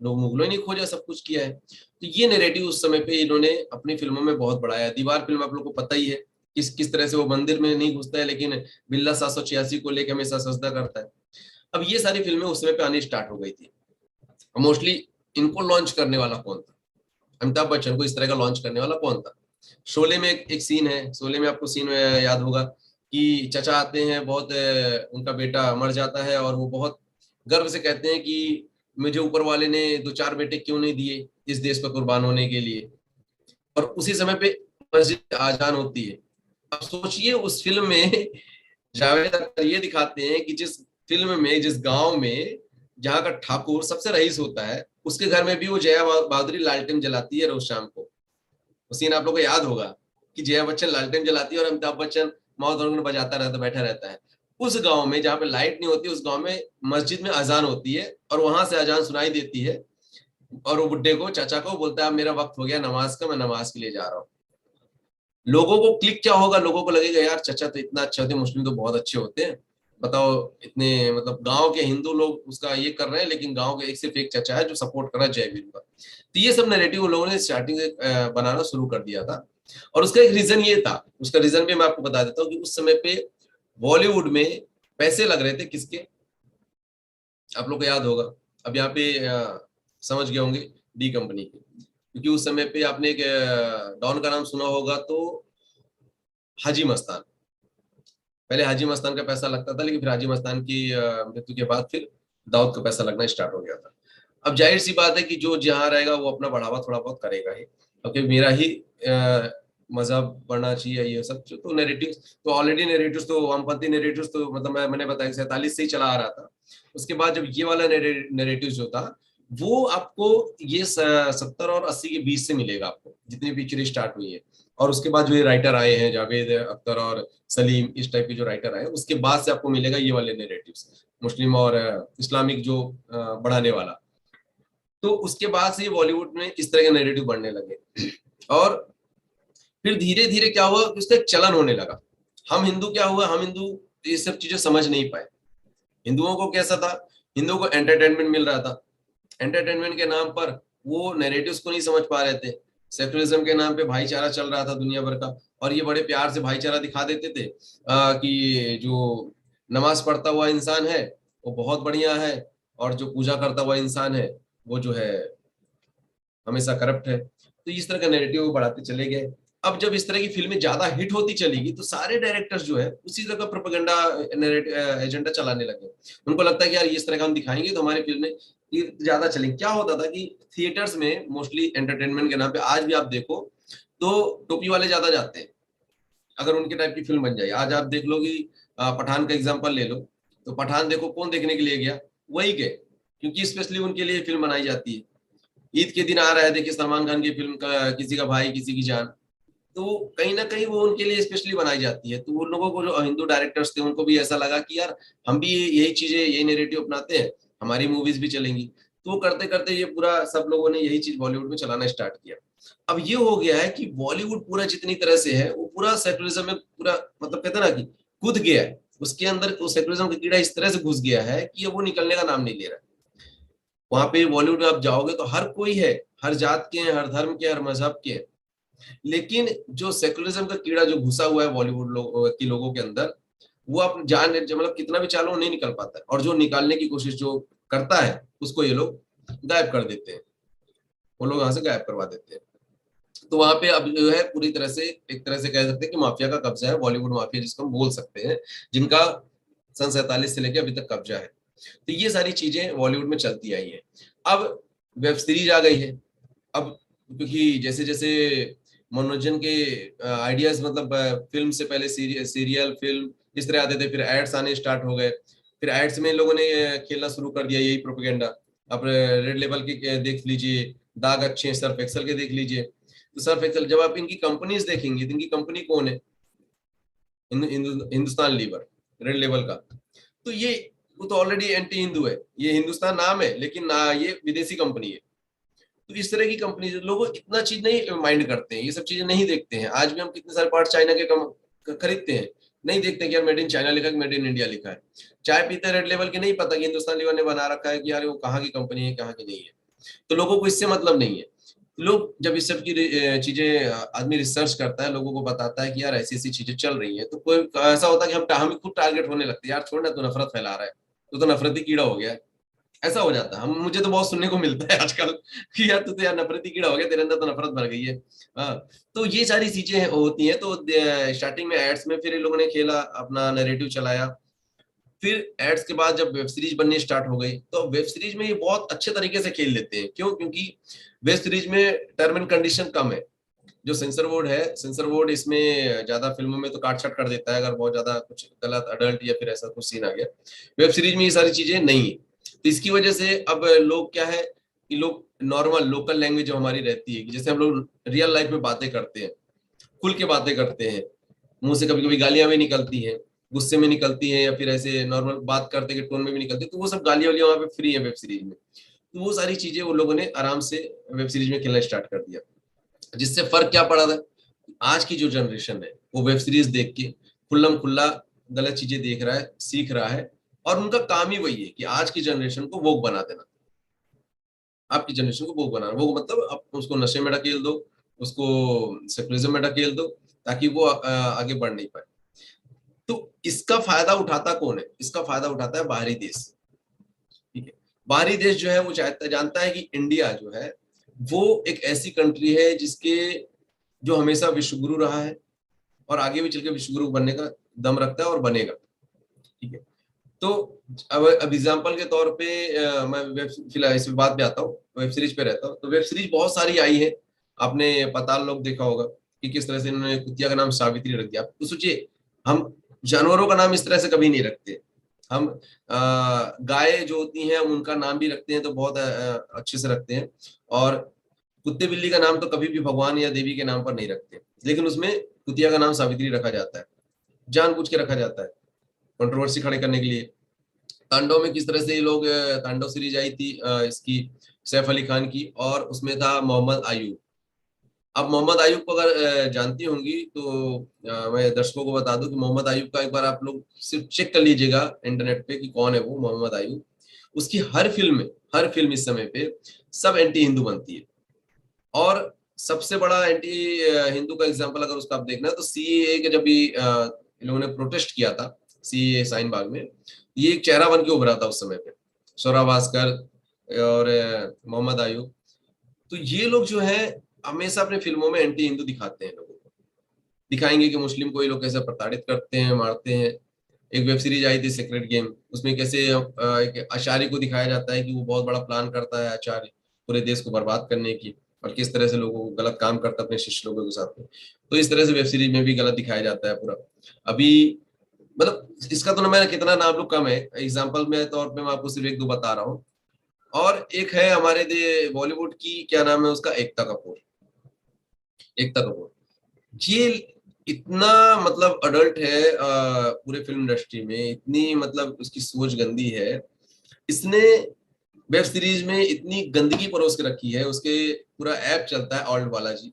[SPEAKER 1] लोग मुगलों ने खोजा, सब कुछ किया है। तो ये नैरेटिव उस समय पे इन्होंने अपनी फिल्मों में बहुत बढ़ाया। दीवार फिल्म आप लोग को पता ही है किस तरह से वो मंदिर में नहीं घुसता है, लेकिन बिल्ला 786 को लेकर हमेशा सजदा करता है। अब ये सारी फिल्में उस समय पे आनी स्टार्ट हो गई थी। मोस्टली इनको लॉन्च करने वाला कौन था? अमिताभ बच्चन को इस तरह का लॉन्च करने वाला कौन था? शोले में एक सीन है, शोले में आपको सीन याद होगा कि चचा आते हैं, बहुत उनका बेटा मर जाता है और वो बहुत गर्व से कहते हैं कि मुझे ऊपर वाले ने 2-4 बेटे क्यों नहीं दिए इस देश पर कुर्बान होने के लिए। और उसी समय पे मस्जिद आजान होती है। अब सोचिए उस फिल्म में जावेद अख्तर ये दिखाते हैं कि जिस फिल्म में, जिस गांव में जहाँ का ठाकुर सबसे रईस होता है, उसके घर में भी वो जया बहादुरी लालटेन जलाती है रोज शाम को। वो सीन आप लोग को याद होगा कि जया बच्चन लालटेन जलाती है और अमिताभ बच्चन माउथ बजाता रहता, बैठा रहता है। उस गांव में जहाँ पे लाइट नहीं होती, उस गांव में मस्जिद में अजान होती है और वहां से अजान सुनाई देती है और वो बुड्ढे को, चाचा को बोलता है मेरा वक्त हो गया नमाज का, मैं नमाज के लिए जा रहा हूँ। लोगों को क्लिक क्या होगा, लोगों को लगेगा यार चचा तो इतना अच्छे होते हैं, मुस्लिम तो बहुत अच्छे होते हैं, बताओ इतने, मतलब गांव के हिंदू लोग उसका ये कर रहे हैं, लेकिन गांव के एक सिर्फ एक चचा है जो सपोर्ट कर रहा है जय भीम का। तो ये सब नैरेटिव लोगों ने स्टार्टिंग से बनाना शुरू कर दिया था। और उसका एक रीजन ये था, उसका रीजन भी मैं आपको बता देता हूँ कि उस समय पे बॉलीवुड में पैसे लग रहे थे किसके, आप लोग को याद होगा। अब यहाँ पे समझ गए होंगे, डी कंपनी के। क्योंकि उस समय पे आपने एक डॉन का नाम सुना होगा तो हाजी मस्तान, पहले हाजी मस्तान का पैसा लगता था, लेकिन फिर हाजी मस्तान की मृत्यु के बाद फिर दाऊद का पैसा लगना स्टार्ट हो गया था। अब जाहिर सी बात है कि जो जहाँ रहेगा वो अपना बढ़ावा थोड़ा बहुत करेगा ही, क्योंकि मेरा ही मजहब बढ़ना चाहिए, ये सब तो नैरेटिव तो ऑलरेडी नैरेटिव्स तो वामपंथी नैरेटिव्स तो मतलब मैंने बताया 47 से ही चला आ रहा था। उसके बाद जब ये वाला नैरेटिव जो था वो आपको ये 70 और 80 के बीच से मिलेगा आपको, जितनी पिक्चर स्टार्ट हुई है। और उसके बाद जो ये राइटर आए हैं जावेद अख्तर और सलीम, इस टाइप के जो राइटर आए, उसके बाद से आपको मिलेगा ये वाले नैरेटिव्स, मुस्लिम और इस्लामिक जो बढ़ाने वाला। तो उसके बाद से बॉलीवुड में इस तरह के नैरेटिव बढ़ने लगे। और फिर धीरे धीरे क्या हुआ कि उसका एक चलन होने लगा। हम हिंदू क्या हुआ, हम हिंदू ये सब चीजें समझ नहीं पाए। हिंदुओं को कैसा था, हिंदुओं को एंटरटेनमेंट मिल रहा था, एंटरटेनमेंट के नाम पर वो नैरेटिव्स को नहीं समझ पा रहे थे। सेकुलरिज्म के नाम पे भाईचारा चल रहा था दुनिया भर का, और ये बड़े प्यार से भाईचारा दिखा देते थे कि जो नमाज पढ़ता हुआ इंसान है वो बहुत बढ़िया है, और जो पूजा करता हुआ इंसान है वो जो है हमेशा करप्ट है। तो इस तरह का नैरेटिव बढ़ाते चले गए। अब जब इस तरह की फिल्में ज्यादा हिट होती चलेगी तो सारे डायरेक्टर्स जो है उसी तरह का प्रोपेगेंडा एजेंडा चलाने लगे। उनको लगता है कि यार इस तरह का हम दिखाएंगे तो हमारी फिल्में ज्यादा चलेंगी। क्या होता था कि थिएटर्स में मोस्टली एंटरटेनमेंट के नाम पे आज भी आप देखो तो टोपी वाले ज्यादा जाते हैं, अगर उनके टाइप की फिल्म बन जाए। आज आप देख लो कि पठान का एग्जाम्पल ले लो, तो पठान देखो कौन देखने के लिए गया, वही गए, क्योंकि स्पेशली उनके लिए फिल्म बनाई जाती है। ईद के दिन आ रहा है, देखिए सलमान खान की फिल्म का किसी का भाई किसी की जान, तो कहीं ना कहीं वो उनके लिए स्पेशली बनाई जाती है। तो उन लोगों को, जो हिंदू डायरेक्टर्स थे, उनको भी ऐसा लगा कि यार हम भी यही चीजें, यही नैरेटिव अपनाते हैं, हमारी मूवीज भी चलेंगी। तो वो करते करते ये पूरा सब लोगों ने यही चीज बॉलीवुड में चलाना स्टार्ट किया। अब ये हो गया है कि बॉलीवुड पूरा जितनी तरह से है वो पूरा सेकुलरिज्म में पूरा, मतलब कहते हैं ना कि कूद गया है उसके अंदर, वो सेकुलरिज्म का कीड़ा इस तरह से घुस गया है कि वो निकलने का नाम नहीं ले रहा है। वहां पे बॉलीवुड में आप जाओगे तो हर कोई है, हर जात के हैं, हर धर्म के, हर मजहब के हैं। लेकिन जो सेकुलरिज्म का कीड़ा जो घुसा हुआ है बॉलीवुड के लोगों के अंदर, वो आप जान, मतलब कितना भी चालो नहीं निकल पाता है। और जो निकालने की कोशिश जो करता है उसको ये लोग गायब कर देते हैं, वो लोग यहाँ से गायब करवा देते हैं। तो वहां पे अब जो है पूरी तरह से, एक तरह से कह सकते हैं कि माफिया का कब्जा है, बॉलीवुड माफिया जिसको हम बोल सकते हैं, जिनका सन 47 से लेकर अभी तक कब्जा है। तो ये सारी चीजें बॉलीवुड में चलती आई है। अब वेब सीरीज आ गई है। अब क्योंकि जैसे जैसे मनोरंजन के आइडियाज, मतलब फिल्म से पहले सीरियल, फिल्म इस तरह आते थे, फिर एड्स आने स्टार्ट हो गए, फिर एड्स में इन लोगों ने खेलना शुरू कर दिया यही प्रोपेगेंडा। अब रेड लेबल के देख लीजिए, दाग अच्छे हैं, सर्फ एक्सल के देख लीजिए। तो सर्फ एक्सल, जब आप इनकी कंपनीज देखेंगे तो इनकी कंपनी कौन है? हिंदुस्तान लीवर, रेड लेबल का। तो ये, वो तो ऑलरेडी एंटी हिंदू है। ये हिंदुस्तान नाम है लेकिन ना, ये विदेशी कंपनी है। तो इस तरह की कंपनी, लोग इतना चीज नहीं माइंड करते हैं, ये सब चीजें नहीं देखते हैं। आज भी हम कितने सारे पार्ट चाइना के खरीदते हैं, नहीं देखते कि यार मेड इन चाइना लिखा है, मेड इन इंडिया लिखा है। चाय पीते रेड लेवल के, नहीं पता कि हिंदुस्तान लीवर ने बना रखा है कि यार वो कहाँ की कंपनी है, कहाँ की नहीं है। तो लोगों को इससे मतलब नहीं है। लोग जब इस सब की चीजें, आदमी रिसर्च करता है, लोगों को बताता है कि यार ऐसी ऐसी चीजें चल रही है, तो कोई ऐसा होता है कि हम खुद टारगेट होने लगते हैं, यार छोड़ ना, तू नफरत फैला रहा है, तो नफरती कीड़ा हो गया है। ऐसा हो जाता है। हम, मुझे तो बहुत सुनने को मिलता है आजकल कि यार तू तो यार नफरती कीड़ा हो गया, तेरे अंदर तो नफरत भर गई है। हाँ। तो ये सारी चीजें होती हैं। तो स्टार्टिंग में एड्स में फिर इन लोगों ने खेला, अपना नैरेटिव चलाया। फिर एड्स के बाद जब वेब सीरीज बननी स्टार्ट हो गई, तो वेब सीरीज में ये बहुत अच्छे तरीके से खेल लेते हैं। क्यों? क्योंकि वेब सीरीज में टर्म एंड कंडीशन कम है। जो सेंसर बोर्ड है, सेंसर बोर्ड इसमें ज्यादा फिल्मों में तो काट छाट कर देता है, अगर बहुत ज्यादा कुछ गलत अडल्ट या फिर ऐसा कुछ सीन आ गया। वेब सीरीज में ये सारी चीजें नहीं है। तो इसकी वजह से अब लोग क्या है कि लोग नॉर्मल लोकल लैंग्वेज जो हमारी रहती है, कि जैसे हम लोग रियल लाइफ में बातें करते हैं, खुल के बातें करते हैं, मुंह से कभी कभी गालियां भी निकलती हैं, गुस्से में निकलती हैं, या फिर ऐसे नॉर्मल बात करते के टोन में भी निकलती है, तो वो सब गालियां वालियां वहाँ पे फ्री है वेब सीरीज में। तो वो सारी चीजें वो लोगों ने आराम से वेब सीरीज में खेलना स्टार्ट कर दिया। जिससे फर्क क्या पड़ा था? आज की जो जनरेशन है वो वेब सीरीज देख के खुल्लम खुल्ला गलत चीजें देख रहा है, सीख रहा है। और उनका काम ही वही है कि आज की जनरेशन को वोक बना देना। आपकी जनरेशन को वोक बनाना, वो मतलब आप उसको नशे में ढकेल दो, उसको सेकुलरिज्म में ढकेल दो, ताकि वो आगे बढ़ नहीं पाए। तो इसका फायदा उठाता कौन है? इसका फायदा उठाता है बाहरी देश। ठीक है। बाहरी देश जो है वो चाहता, जानता है कि इंडिया जो है वो एक ऐसी कंट्री है जिसके, जो हमेशा विश्वगुरु रहा है और आगे भी चल के विश्वगुरु बनने का दम रखता है और बनेगा। ठीक है। तो अब एग्जाम्पल के तौर पे मैं वेब, फिलहाल इस बात पे आता हूँ, वेब सीरीज पे रहता हूँ। तो वेब सीरीज बहुत सारी आई है। आपने पाताल लोक देखा होगा कि किस तरह से इन्होंने कुतिया का नाम सावित्री रख दिया। तो सोचिए, हम जानवरों का नाम इस तरह से कभी नहीं रखते। हम गाय जो होती हैं उनका नाम भी रखते हैं तो बहुत अच्छे से रखते हैं। और कुत्ते बिल्ली का नाम तो कभी भी भगवान या देवी के नाम पर नहीं रखते, लेकिन उसमें कुतिया का नाम सावित्री रखा जाता है, जानबूझ के रखा जाता है, कंट्रोवर्सी खड़े करने के लिए। तांडव में किस तरह से ये लोग, तांडव सीरीज आई थी इसकी, सैफ अली खान की, और उसमें था मोहम्मद आयूब। अब मोहम्मद आयूब को अगर जानती होंगी तो मैं दर्शकों को बता दूं कि मोहम्मद आयूब का एक बार आप लोग सिर्फ चेक कर लीजिएगा इंटरनेट पे कि कौन है वो मोहम्मद आयूब। उसकी हर फिल्म में, हर फिल्म इस समय पे सब एंटी हिंदू बनती है। और सबसे बड़ा एंटी हिंदू का एग्जाम्पल अगर उसका आप देखना है तो सीएए के जब भी इन लोगों ने प्रोटेस्ट किया था सीएए शाहीन बाग में, ये एक चेहरा बन के उभरा था उस समय पे, सौरभ भास्कर और मोहम्मद आयूब। तो ये लोग जो है हमेशा अपने फिल्मों में एंटी हिंदू दिखाते हैं लोगों को, दिखाएंगे कि मुस्लिम को ये लोग कैसे प्रताड़ित करते हैं, मारते हैं। एक वेब सीरीज आई थी सीक्रेट गेम, उसमें कैसे एक आचार्य को दिखाया जाता है कि वो बहुत बड़ा प्लान करता है आचार्य, पूरे देश को बर्बाद करने की, और किस तरह से लोगों को गलत काम करता है अपने शिष्य लोगों के साथ में। तो इस तरह से वेब सीरीज में भी गलत दिखाया जाता है पूरा। अभी मतलब इसका तो ना मैं कितना नाम लूं कम है, एग्जाम्पल में तौर पे मैं आपको सिर्फ एक दो बता रहा हूँ। और एक है हमारे बॉलीवुड की, क्या नाम है उसका, एकता कपूर। एकता कपूर, ये इतना मतलब अडल्ट है पूरे फिल्म इंडस्ट्री में, इतनी मतलब उसकी सोच गंदी है। इसने वेब सीरीज में इतनी गंदगी परोस के रखी है। उसके पूरा ऐप चलता है ऑल्ड बालाजी।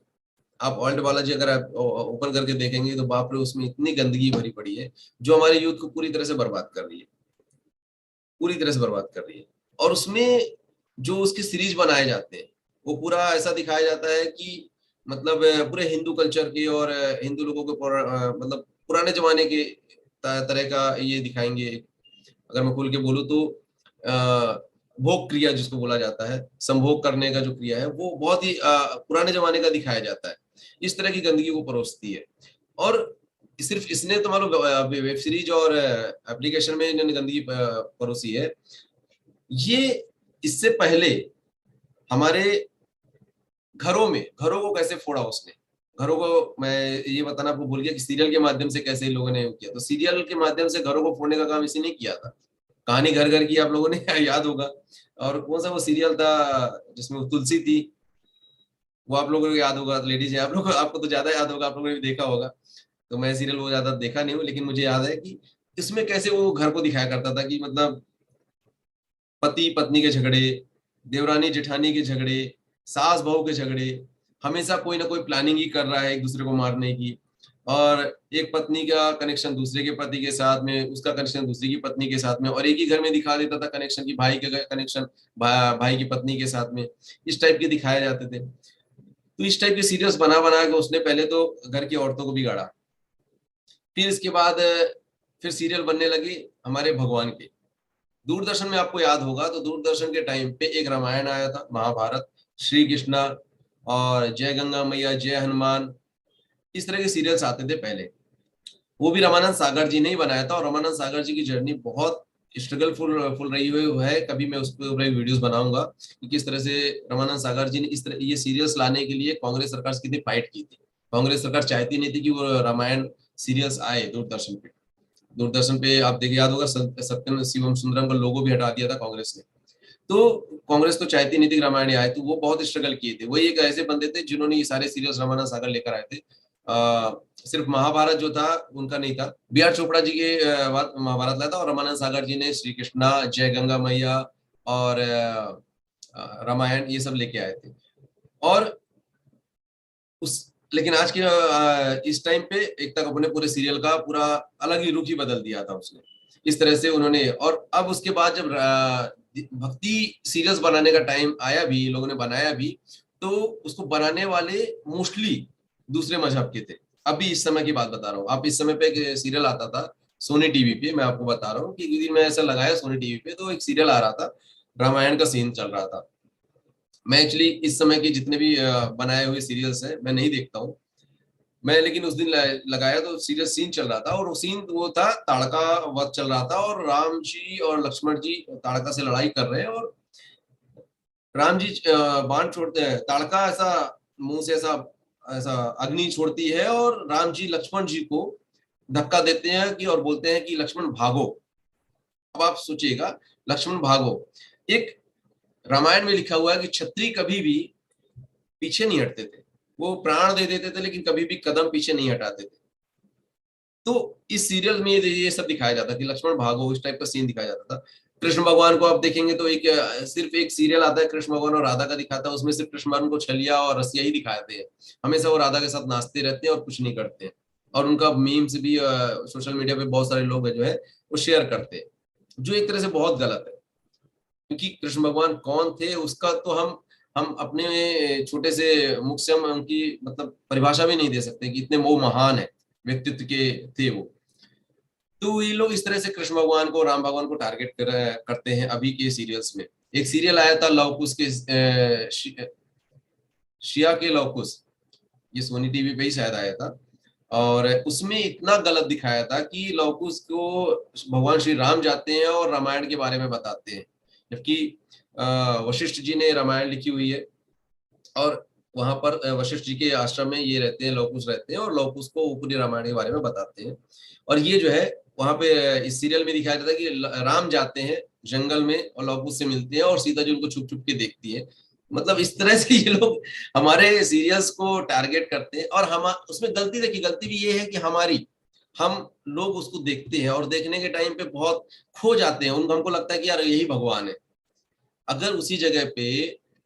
[SPEAKER 1] आप ऑल्ड बालाजी अगर आप ओपन करके देखेंगे तो बाप रे, उसमें इतनी गंदगी भरी पड़ी है जो हमारे यूथ को पूरी तरह से बर्बाद कर रही है, पूरी तरह से बर्बाद कर रही है। और उसमें जो उसके सीरीज बनाए जाते हैं वो पूरा ऐसा दिखाया जाता है कि मतलब पूरे हिंदू कल्चर के और हिंदू लोगों के मतलब पुराने जमाने के तरह का ये दिखाएंगे। अगर मैं खुल के बोलूँ तो भोग क्रिया जिसको बोला जाता है, संभोग करने का जो क्रिया है वो बहुत ही पुराने जमाने का दिखाया जाता है। इस तरह की गंदगी वो परोसती है। और सिर्फ इसने तो मान लो वेब सीरीज और एप्लीकेशन में इन्होंने गंदगी परोसी है। ये इससे पहले हमारे घरों को कैसे फोड़ा उसने, घरों को मैं ये बताना आपको भूल गया कि सीरियल के माध्यम से कैसे इन लोगों ने किया। तो सीरियल के माध्यम से घरों को फोड़ने का काम इसी ने किया था। कहानी घर घर की आप लोगों ने याद होगा। और कौन सा वो सीरियल था जिसमें वो तुलसी थी, वो आप लोगों को याद होगा, लेडीज है आप लोग, आपको तो ज्यादा याद होगा, आप लोगों ने भी देखा होगा। तो मैं सीरियल वो ज्यादा देखा नहीं हूँ, लेकिन मुझे याद है कि इसमें कैसे वो घर को दिखाया करता था कि मतलब पति पत्नी के झगड़े, देवरानी जेठानी के झगड़े, सास बहू के झगड़े, हमेशा कोई ना कोई प्लानिंग ही कर रहा है एक दूसरे को मारने की। और एक पत्नी का कनेक्शन दूसरे के पति के साथ में, उसका कनेक्शन दूसरी की पत्नी के साथ में, और एक ही घर में दिखा देता था कनेक्शन की भाई के कनेक्शन भाई की पत्नी के साथ में, इस टाइप के दिखाए जाते थे। तो इस टाइप के सीरियल्स बना बना के उसने पहले तो घर की औरतों को बिगाड़ा। फिर इसके बाद फिर सीरियल बनने लगे हमारे भगवान के। दूरदर्शन में आपको याद होगा तो दूरदर्शन के टाइम पे एक रामायण आया था, महाभारत, श्री कृष्णा और जय गंगा मैया, जय हनुमान, इस तरह के सीरियल्स आते थे पहले। वो भी रामानंद सागर जी ने ही बनाया था, और रामानंद सागर जी की जर्नी बहुत स्ट्रगल फुल रही हुई है। कभी मैं उस पर वीडियोस बनाऊंगा कि किस तरह से रामानंद सागर जी ने इस तरह ये सीरियल्स लाने के लिए कांग्रेस सरकार से कितनी फाइट की थी। कांग्रेस सरकार चाहती नहीं थी कि वो रामायण सीरियल्स आए दूरदर्शन पे। दूरदर्शन पे आप देखिए, याद होगा, सत्यम शिवम सुंदरम का लोगो भी हटा दिया था कांग्रेस ने। तो कांग्रेस तो चाहती नहीं थी कि रामायण आए, तो वो बहुत स्ट्रगल किए थे। वही एक ऐसे बंदे थे जिन्होंने ये सारे सीरियल्स रामानंद सागर लेकर आए थे। सिर्फ महाभारत जो था उनका नहीं था, बी आर चोपड़ा जी के महाभारत लाया था, और रामानंद सागर जी ने श्री कृष्णा, जय गंगा मैया और रामायण ये सब लेके आए थे। और उस लेकिन आज के इस टाइम पे एकता कपूर ने पूरे सीरियल का पूरा अलग ही रुख ही बदल दिया था उसने, इस तरह से उन्होंने। और अब उसके बाद जब भक्ति सीरियल्स बनाने का टाइम आया भी, लोगों ने बनाया भी, तो उसको बनाने वाले मोस्टली दूसरे मजहब के थे। अभी इस समय की बात बता रहा हूँ, आप इस समय पे एक सीरियल आता था सोनी टीवी पे, मैं आपको बता रहा हूँ कि एक दिन मैं ऐसा लगाया सोनी टीवी पे, तो एक सीरियल आ रहा था, रामायण का सीन चल रहा था। मैं एक्चुअली इस समय के जितने भी बनाए हुए सीरियल्स हैं मैं नहीं देखता हूँ। मैं लेकिन उस दिन लगाया तो सीरियस सीन चल रहा था, और वो सीन वो था, ताड़का वध चल रहा था, और राम जी और लक्ष्मण जी ताड़का से लड़ाई कर रहे हैं, और राम जी बाण छोड़ते हैं, ताड़का ऐसा मुंह से ऐसा ऐसा अग्नि छोड़ती है, और राम जी लक्ष्मण जी को धक्का देते हैं कि, और बोलते हैं कि लक्ष्मण भागो। अब आप सोचिएगा, लक्ष्मण भागो, एक रामायण में लिखा हुआ है कि क्षत्रिय कभी भी पीछे नहीं हटते थे, वो प्राण दे देते थे लेकिन कभी भी कदम पीछे नहीं हटाते थे। तो इस सीरियल में ये सब दिखाया जाता कि लक्ष्मण भागो, इस टाइप का सीन दिखाया जाता था। कृष्ण भगवान को आप देखेंगे तो एक सिर्फ एक सीरियल आता है कृष्ण भगवान और राधा का दिखाता है, उसमें सिर्फ कृष्ण भगवान को छलिया और रसिया ही दिखाते हैं। हमेशा वो राधा के साथ नाचते रहते हैं और कुछ नहीं करते हैं। और उनका मीम्स भी सोशल मीडिया पे बहुत सारे लोग जो है वो शेयर करते हैं, जो एक तरह से बहुत गलत है। क्योंकि कृष्ण भगवान कौन थे उसका तो हम अपने छोटे से मुख से हम उनकी मतलब परिभाषा भी नहीं दे सकते कि इतने वो महान है, व्यक्तित्व के थे वो। तो ये लोग इस तरह से कृष्ण भगवान को, राम भगवान को टारगेट करते हैं अभी के सीरियल्स में। एक सीरियल आया था लव कुश के शिया के लव कुश, ये सोनी टीवी पे ही शायद आया था, और उसमें इतना गलत दिखाया था कि लव कुश को भगवान श्री राम जाते हैं और रामायण के बारे में बताते हैं, जबकि वशिष्ठ जी ने रामायण लिखी हुई है, और वहां पर वशिष्ठ जी के आश्रम में ये रहते हैं, लव कुश रहते हैं, और लव कुश को पूरी रामायण के बारे में बताते हैं। और ये जो है वहां पे इस सीरियल में दिखाया जाता है कि राम जाते हैं जंगल में और लव कुश से मिलते हैं, और सीता जी उनको छुप छुप के देखती है। मतलब इस तरह से ये लोग हमारे सीरियल्स को टारगेट करते हैं। और हम उसमें गलती, देखिए गलती भी ये है कि हमारी, हम लोग उसको देखते हैं और देखने के टाइम पे बहुत खो जाते हैं, उनको हमको लगता है कि यार यही भगवान है। अगर उसी जगह पे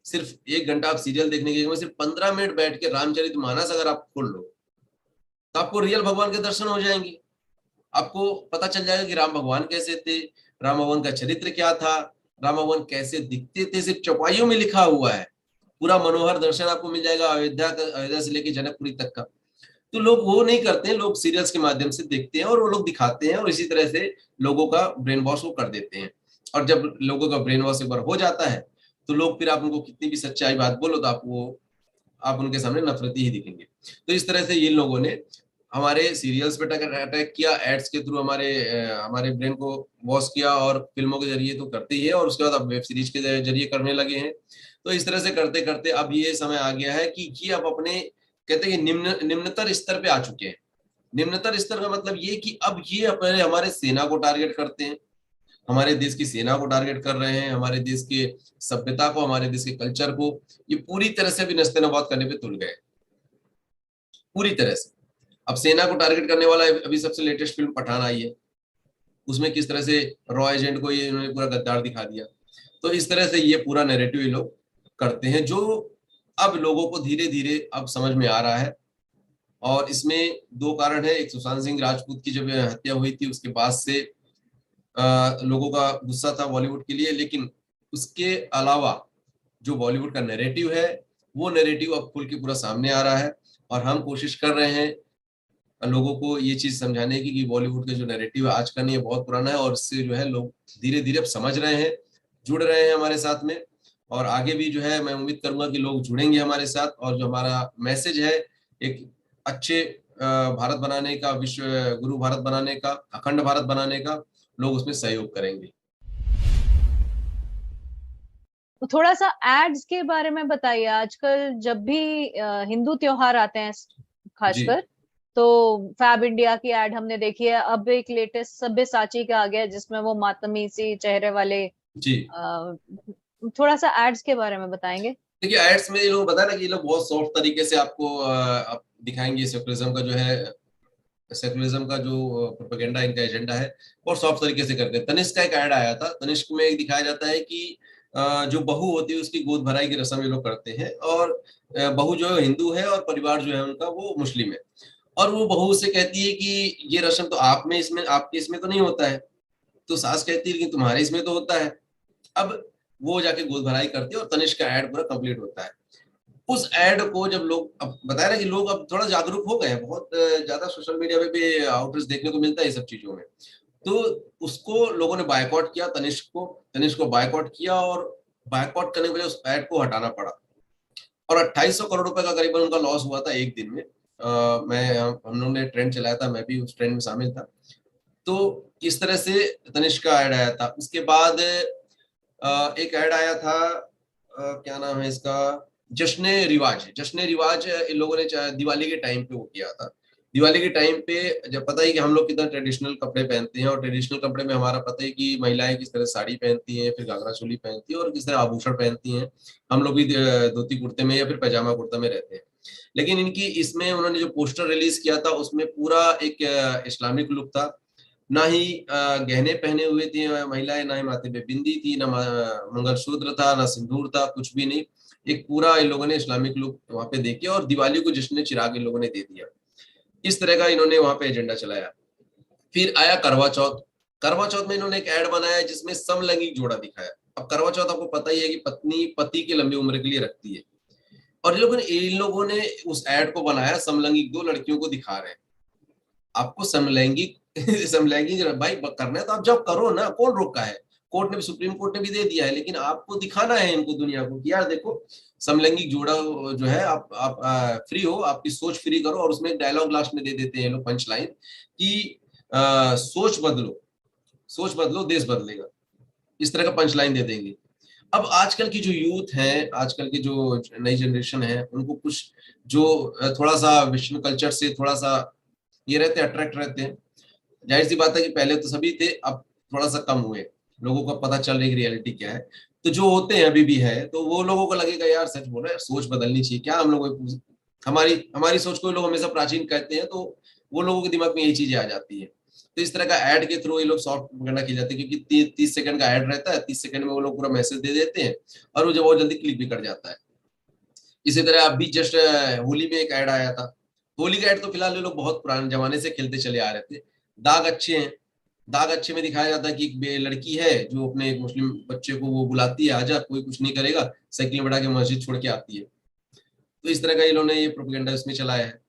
[SPEAKER 1] सिर्फ 1 घंटा आप सीरियल देखने के सिर्फ 15 मिनट बैठ के रामचरितमानस अगर आप खोल लो, तो आपको रियल भगवान के दर्शन हो जाएंगे। आपको पता चल जाएगा कि राम भगवान कैसे थे, राम भगवान का चरित्र क्या था, राम भगवान कैसे दिखते थे। सिर्फ चौपाइयों में लिखा हुआ है, पूरा मनोहर दर्शन आपको मिल जाएगा अयोध्या से लेके जनकपुरी तक का। तो लोग वो नहीं करते हैं, लोग सीरियल्स के माध्यम से देखते हैं और वो लोग दिखाते हैं, और इसी तरह से लोगों का ब्रेन वॉश वो कर देते हैं। और जब लोगों का ब्रेन वॉश एक बार हो जाता है तो लोग फिर आप उनको कितनी भी सच्चाई बात बोलो तो आप उनके सामने नफरती ही दिखेंगे। तो इस तरह से ये लोगों ने हमारे सीरियल्स पे अटैक किया, एड्स के थ्रू हमारे ब्रेन को वॉश किया, और फिल्मों के जरिए तो करते ही है, और उसके बाद अब वेब सीरीज के जरिए करने लगे हैं। तो इस तरह से करते करते अब ये समय आ गया है कि ये अब अपने, कहते हैं कि निम्नतर स्तर पे आ चुके हैं। निम्नतर स्तर का मतलब ये कि अब ये अपने हमारे सेना को टारगेट करते हैं, हमारे देश की सेना को टारगेट कर रहे हैं, हमारे देश के सभ्यता को, हमारे देश के कल्चर को ये पूरी तरह से भी नस्तेनाबूद करने पे तुल गए, पूरी तरह से। अब सेना को टारगेट करने वाला अभी सबसे लेटेस्ट फिल्म पठान आई है, उसमें किस तरह से रॉ एजेंट को ये इन्होंने पूरा गद्दार दिखा दिया। तो इस तरह से ये पूरा नैरेटिव ये लोग करते हैं, जो अब लोगों को धीरे धीरे अब समझ में आ रहा है। और इसमें दो कारण है, एक सुशांत सिंह राजपूत की जब हत्या हुई थी उसके बाद से लोगों का गुस्सा था बॉलीवुड के लिए, लेकिन उसके अलावा जो बॉलीवुड का नैरेटिव है वो नैरेटिव अब खुल के पूरा सामने आ रहा है। और हम कोशिश कर रहे हैं लोगों को ये चीज समझाने की कि बॉलीवुड का जो नैरेटिव है आज का नहीं है, बहुत पुराना है, और इससे जो है लोग धीरे धीरे अब समझ रहे हैं, जुड़ रहे हैं हमारे साथ में। और आगे भी जो है मैं उम्मीद करूंगा कि लोग जुड़ेंगे हमारे साथ, और जो हमारा मैसेज है एक अच्छे भारत बनाने का, विश्व गुरु भारत बनाने का, अखंड भारत बनाने का, लोग उसमें सहयोग करेंगे।
[SPEAKER 2] तो थोड़ा सा एड्स के बारे में बताइए। आजकल जब भी हिंदू त्योहार आते हैं
[SPEAKER 1] जी
[SPEAKER 2] खासकर, तो फैब इंडिया की एड हमने देखी है। अब एक लेटेस्ट सब्यसाची का आ गया जिसमें वो मातमी सी चेहरे वाले।
[SPEAKER 1] जी।
[SPEAKER 2] थोड़ा सा एड्स के बारे में बताएंगे।
[SPEAKER 1] देखिए एड्स में ये लोग बताया ना कि ये लोग बहुत सॉफ्ट तरीके से आपको आप दिखाएंगे सेकुलरिज्म का जो है, सेकुलरिज्म का जो प्रोपेगेंडा इनका एजेंडा है, और सॉफ्ट तरीके से करते हैं। तनिष्क का एक ऐड आया था, तनिष्क में एक दिखाया जाता है कि जो बहू होती है उसकी गोद भराई की रस्म ये लोग करते हैं, और बहू जो है हिंदू है और परिवार जो है उनका वो मुस्लिम है, और वो बहू से कहती है कि ये रस्म तो आप में इसमें आपके इसमें तो नहीं होता है, तो सास कहती है कि तुम्हारे इसमें तो होता है। अब वो जाके गोद भराई करती है और तनिष्क का ऐड पूरा कंप्लीट होता है। उस एड को जब लोग, अब बताया ना कि लोग अब थोड़ा जागरूक हो गए हैं, बहुत ज्यादा सोशल मीडिया पे भी आउटरीच देखने को मिलता है ये सब चीजों में। तो उसको लोगों ने बायकॉट किया, तनिष्क को बायकॉट किया, और बायकॉट करने की वजह उस एड को हटाना पड़ा, और 2800 करोड़ रुपए का करीबन उनका लॉस हुआ था एक दिन में। हम लोगों ने ट्रेंड चलाया था, मैं भी उस ट्रेंड में शामिल था। तो इस तरह से तनिष्क का ऐड आया था। उसके बाद एक ऐड आया था, क्या नाम है इसका, जश्न रिवाज इन लोगों ने दिवाली के टाइम पे वो किया था। दिवाली के टाइम पे जब पता है कि हम लोग कितना ट्रेडिशनल कपड़े पहनते हैं, और ट्रेडिशनल कपड़े में हमारा पता है कि महिलाएं किस तरह साड़ी पहनती हैं, फिर घाघरा चोली पहनती हैं, और किस तरह आभूषण पहनती हैं। हम लोग भी धोती कुर्ते में या फिर पैजामा कुर्ता में रहते हैं। लेकिन इनकी इसमें उन्होंने जो पोस्टर रिलीज किया था उसमें पूरा एक इस्लामिक लुक था। ना ही गहने पहने हुए थी महिलाएं, ना ही माथे पे बिंदी थी, ना मंगलसूत्र था, ना सिंदूर था, कुछ भी नहीं। एक पूरा इन लोगों ने इस्लामिक लुक वहां पे देखे, और दिवाली को जश्न चिराग इन लोगों ने दे दिया। इस तरह का इन्होंने वहां पे एजेंडा चलाया। फिर आया करवा चौथ। करवा चौथ में इन्होंने एक ऐड बनाया जिसमें समलैंगिक जोड़ा दिखाया। अब करवा चौथ आपको पता ही है कि पत्नी पति की लंबी उम्र के लिए रखती है, और इन लोगों ने उस ऐड को बनाया, समलैंगिक दो लड़कियों को दिखा रहे हैं। आपको समलैंगिक समलैंगिक भाई करना है तो आप जब करो ना, कौन रोका है। कोर्ट ने भी, सुप्रीम कोर्ट ने भी दे दिया है, लेकिन आपको दिखाना है इनको, दुनिया को, कि यार देखो समलैंगिक जोड़ा जो है, आप फ्री हो, आपकी सोच फ्री करो। और उसमें एक डायलॉग लास्ट में दे देते हैं लोग, पंच लाइन, कि सोच बदलो, सोच बदलो देश बदलेगा। इस तरह का पंच लाइन दे देंगे। अब आजकल की जो यूथ है, आजकल की जो नई जनरेशन है, उनको कुछ जो थोड़ा सा विष्णु कल्चर से थोड़ा सा ये रहते हैं, अट्रैक्ट रहते हैं। जाहिर सी बात है कि पहले तो सभी थे, अब थोड़ा सा कम हुए, लोगों को पता चल रही है रियलिटी क्या है। तो जो होते हैं अभी भी है, तो वो लोगों को लगेगा यार सच बोल रहे हैं, सोच बदलनी चाहिए क्या। हम लोग हमारी हमारी सोच को लोग हमेशा प्राचीन कहते हैं, तो वो लोगों के दिमाग में यही चीजें आ जाती है। तो इस तरह का ऐड के थ्रू ये लोग सॉफ्ट प्रोपेगेंडा किए जाते हैं, क्योंकि 30 सेकंड का ऐड रहता है, 30 सेकंड में वो लोग पूरा मैसेज दे देते हैं, और वो जब बहुत जल्दी क्लिक भी कर जाता है। इसी तरह अभी जस्ट होली में एक ऐड आया था। होली का ऐड तो फिलहाल ये लोग बहुत पुराने जमाने से खेलते चले आ रहे थे। दाग अच्छे हैं, दाग अच्छे में दिखाया जाता है कि एक लड़की है जो अपने एक मुस्लिम बच्चे को वो बुलाती है, आजा कोई कुछ नहीं करेगा, साइकिल बढ़ा के मस्जिद छोड़ के आती है। तो इस तरह का इन्होंने ये प्रोपेगेंडा इसमें चलाया है।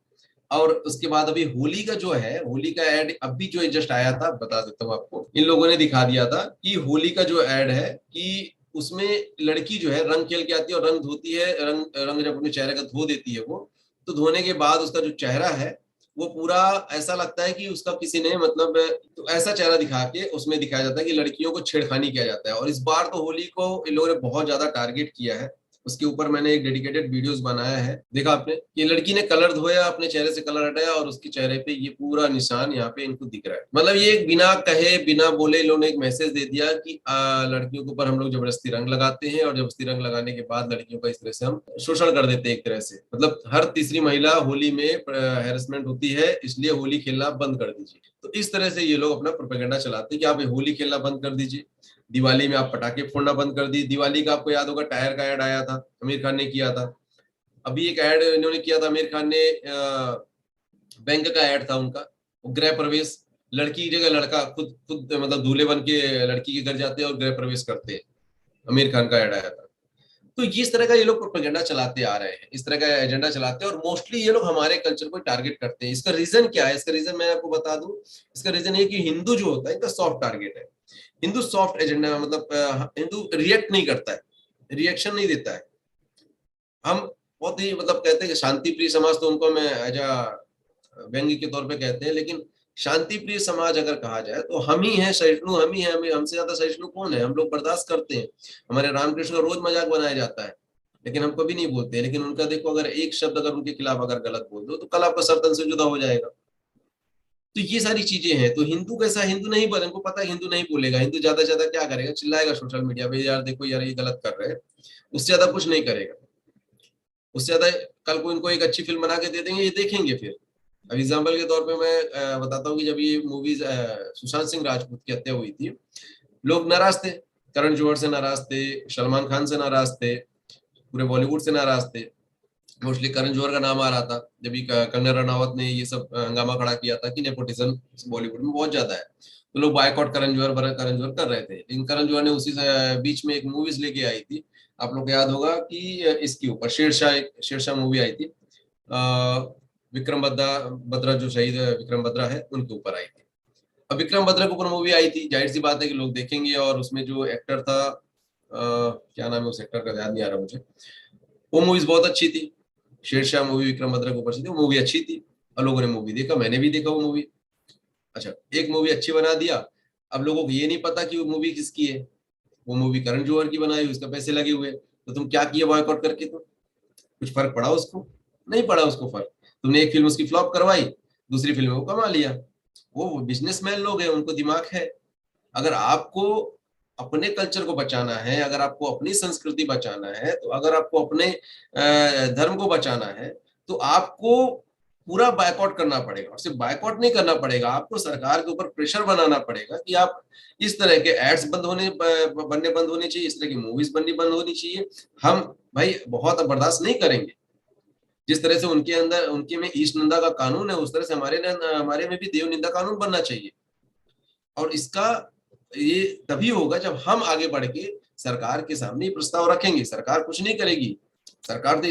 [SPEAKER 1] और उसके बाद अभी होली का जो है, होली का एड अभी जो जस्ट आया था, बता देता हूँ आपको, इन लोगों ने दिखा दिया था कि होली का जो एड है कि उसमें लड़की जो है रंग खेल के आती है, और रंग धोती है, रंग रंग जब अपने चेहरे का धो देती है वो, तो धोने के बाद उसका जो चेहरा है वो पूरा ऐसा लगता है कि उसका किसी ने मतलब तो ऐसा चेहरा दिखा के उसमें दिखाया जाता है कि लड़कियों को छेड़खानी किया जाता है। और इस बार तो होली को इन लोगों ने बहुत ज्यादा टारगेट किया है। उसके ऊपर मैंने एक डेडिकेटेड वीडियोस बनाया है, देखा आपने? ये लड़की ने कलर धोया, अपने चेहरे से कलर हटाया और उसके चेहरे पे ये पूरा निशान यहाँ पे इनको दिख रहा है। मतलब ये बिना कहे बिना बोले इन्होंने एक मैसेज दे दिया कि लड़कियों के ऊपर हम लोग जबरदस्ती रंग लगाते हैं और जबरदस्ती रंग लगाने के बाद लड़कियों का इस तरह से हम शोषण कर देते हैं एक तरह से। मतलब हर तीसरी महिला होली में हैरेसमेंट होती है, इसलिए होली खेलना बंद कर दीजिए। तो इस तरह से ये लोग अपना प्रोपेगेंडा चलाते हैं कि आप होली खेलना बंद कर दीजिए, दिवाली में आप पटाखे फोड़ना बंद कर दी। दिवाली का आपको याद होगा टायर का ऐड आया था, आमिर खान ने किया था। अभी एक ऐड इन्होंने किया था, आमिर खान ने बैंक का ऐड था उनका, गृह प्रवेश, लड़की की जगह लड़का खुद खुद मतलब दूल्हे बन के लड़की के घर जाते हैं और गृह प्रवेश करते हैं। आमिर खान का ऐड आया था। तो इस तरह का ये लोग प्रोपेगेंडा चलाते आ रहे हैं, इस तरह का एजेंडा चलाते हैं और मोस्टली ये लोग हमारे कल्चर को टारगेट करते हैं। इसका रीजन क्या है? इसका रीजन मैं आपको बता दूं। इसका रीजन ये कि हिंदू जो होता है इनका सॉफ्ट टारगेट है। हिंदू सॉफ्ट एजेंडा, मतलब हिंदू रिएक्ट नहीं करता है, रिएक्शन नहीं देता है। हम बहुत ही मतलब कहते हैं कि शांति प्रिय समाज, तो उनको मैं एज व्यंग्य के तौर पे कहते हैं, लेकिन शांति प्रिय समाज अगर कहा जाए तो हम ही हैं सहिष्णु, हम ही हैं। हमें हमसे ज्यादा सहिष्णु कौन है? हम लोग बर्दाश्त करते हैं। हमारे रामकृष्ण का रोज मजाक बनाया जाता है लेकिन हम कभी नहीं बोलते। लेकिन उनका देखो, अगर एक शब्द अगर उनके खिलाफ अगर गलत बोल दो तो कल आपका सर तन से जुदा हो जाएगा। तो ये सारी चीजें हैं। तो हिंदू कैसा, हिंदू नहीं बोले, उनको पता है हिंदू नहीं बोलेगा। हिंदू ज्यादा से ज्यादा क्या करेगा? चिल्लाएगा सोशल मीडिया पे, यार देखो यार ये गलत कर रहे हैं। उससे ज्यादा कुछ नहीं करेगा। उससे ज्यादा कल को इनको एक अच्छी फिल्म बना के दे देंगे, ये देखेंगे फिर। अब एग्जाम्पल के तौर पे मैं बताता हूँ कि जब ये मूवीज सुशांत सिंह राजपूत की हत्या हुई थी, लोग नाराज थे। करण जौहर से नाराज थे, सलमान खान से नाराज थे, पूरे बॉलीवुड से नाराज थे। मोस्टली करण जौहर का नाम आ रहा था जब ये कंगना रनावत ने ये सब हंगामा खड़ा किया था कि नेपोटिज्म बॉलीवुड में बहुत ज्यादा है, तो लोग बायकॉट करण जौहर कर रहे थे। लेकिन करण जौहर ने उसी बीच में एक मूवीज लेके आई थी, आप लोग को याद होगा कि इसके ऊपर शेरशाह, एक शेरशाह मूवी आई थी। विक्रम बद्रा जो शहीद विक्रम बद्रा है उनके ऊपर आई थी। अब विक्रम बद्रा के ऊपर मूवी आई थी, जाहिर सी बात है कि लोग देखेंगे। और उसमें जो एक्टर था, क्या नाम है उस एक्टर का, याद नहीं आ रहा मुझे। वो मूवीज बहुत अच्छी थी। शेरशाह मूवी विक्रम बद्रा के ऊपर से थी, वो मूवी अच्छी थी और लोगों ने मूवी देखा, मैंने भी देखा वो मूवी। अच्छा, एक मूवी अच्छी बना दिया, अब लोगों को ये नहीं पता कि वो मूवी किसकी है। वो मूवी करण जौहर की बनाई, उसका पैसे लगे हुए, तो तुम क्या किए बॉयकॉट करके? तो कुछ फर्क पड़ा उसको? नहीं पड़ा उसको फर्क। तुमने एक फिल्म उसकी फ्लॉप करवाई, दूसरी फिल्म में वो कमा लिया। वो बिजनेसमैन लोग हैं, उनको दिमाग है। अगर आपको अपने कल्चर को बचाना है, अगर आपको अपनी संस्कृति बचाना है, तो अगर आपको अपने धर्म को बचाना है, तो आपको पूरा बायकॉट करना पड़ेगा। और सिर्फ बायकॉट नहीं करना पड़ेगा, आपको सरकार के ऊपर प्रेशर बनाना पड़ेगा कि आप इस तरह के एड्स बनने बंद होने चाहिए, इस तरह की मूवीज बननी बंद होनी चाहिए। हम भाई बहुत बर्दाश्त नहीं करेंगे। जिस तरह से उनके अंदर, उनके में ईश निंदा का कानून है, उस तरह से हमारे में भी देव निंदा कानून बनना चाहिए। और इसका ये तभी होगा जब हम आगे बढ़ के सरकार के सामने प्रस्ताव रखेंगे। सरकार कुछ नहीं करेगी। सरकार तो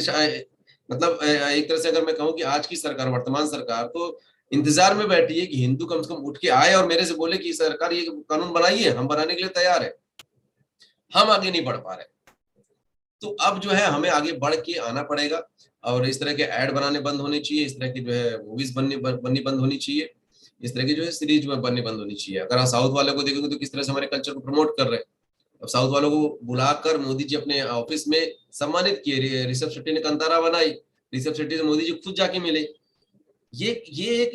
[SPEAKER 1] मतलब एक तरह से अगर मैं कहूँ कि आज की सरकार, वर्तमान सरकार तो इंतजार में बैठी है कि हिंदू कम से कम उठ के आए और मेरे से बोले कि सरकार ये कानून बनाइए, हम बनाने के लिए तैयार है। हम आगे नहीं बढ़ पा रहे। तो अब जो है हमें आगे बढ़ के आना पड़ेगा और इस तरह के ऐड बनाने बंद होने चाहिए, इस तरह की जो है मूवीज बननी बंद होनी चाहिए, इस तरह की जो है सीरीज में बननी बंद होनी चाहिए। अगर आप साउथ वाले को देखोगे तो किस तरह से हमारे कल्चर को प्रमोट कर रहे हैं। अब साउथ वालों को बुलाकर मोदी जी अपने ऑफिस में सम्मानित किए, ऋषभ शेट्टी ने कंतारा बनाई, ऋषभ शेट्टी से मोदी जी खुद जाके मिले। ये एक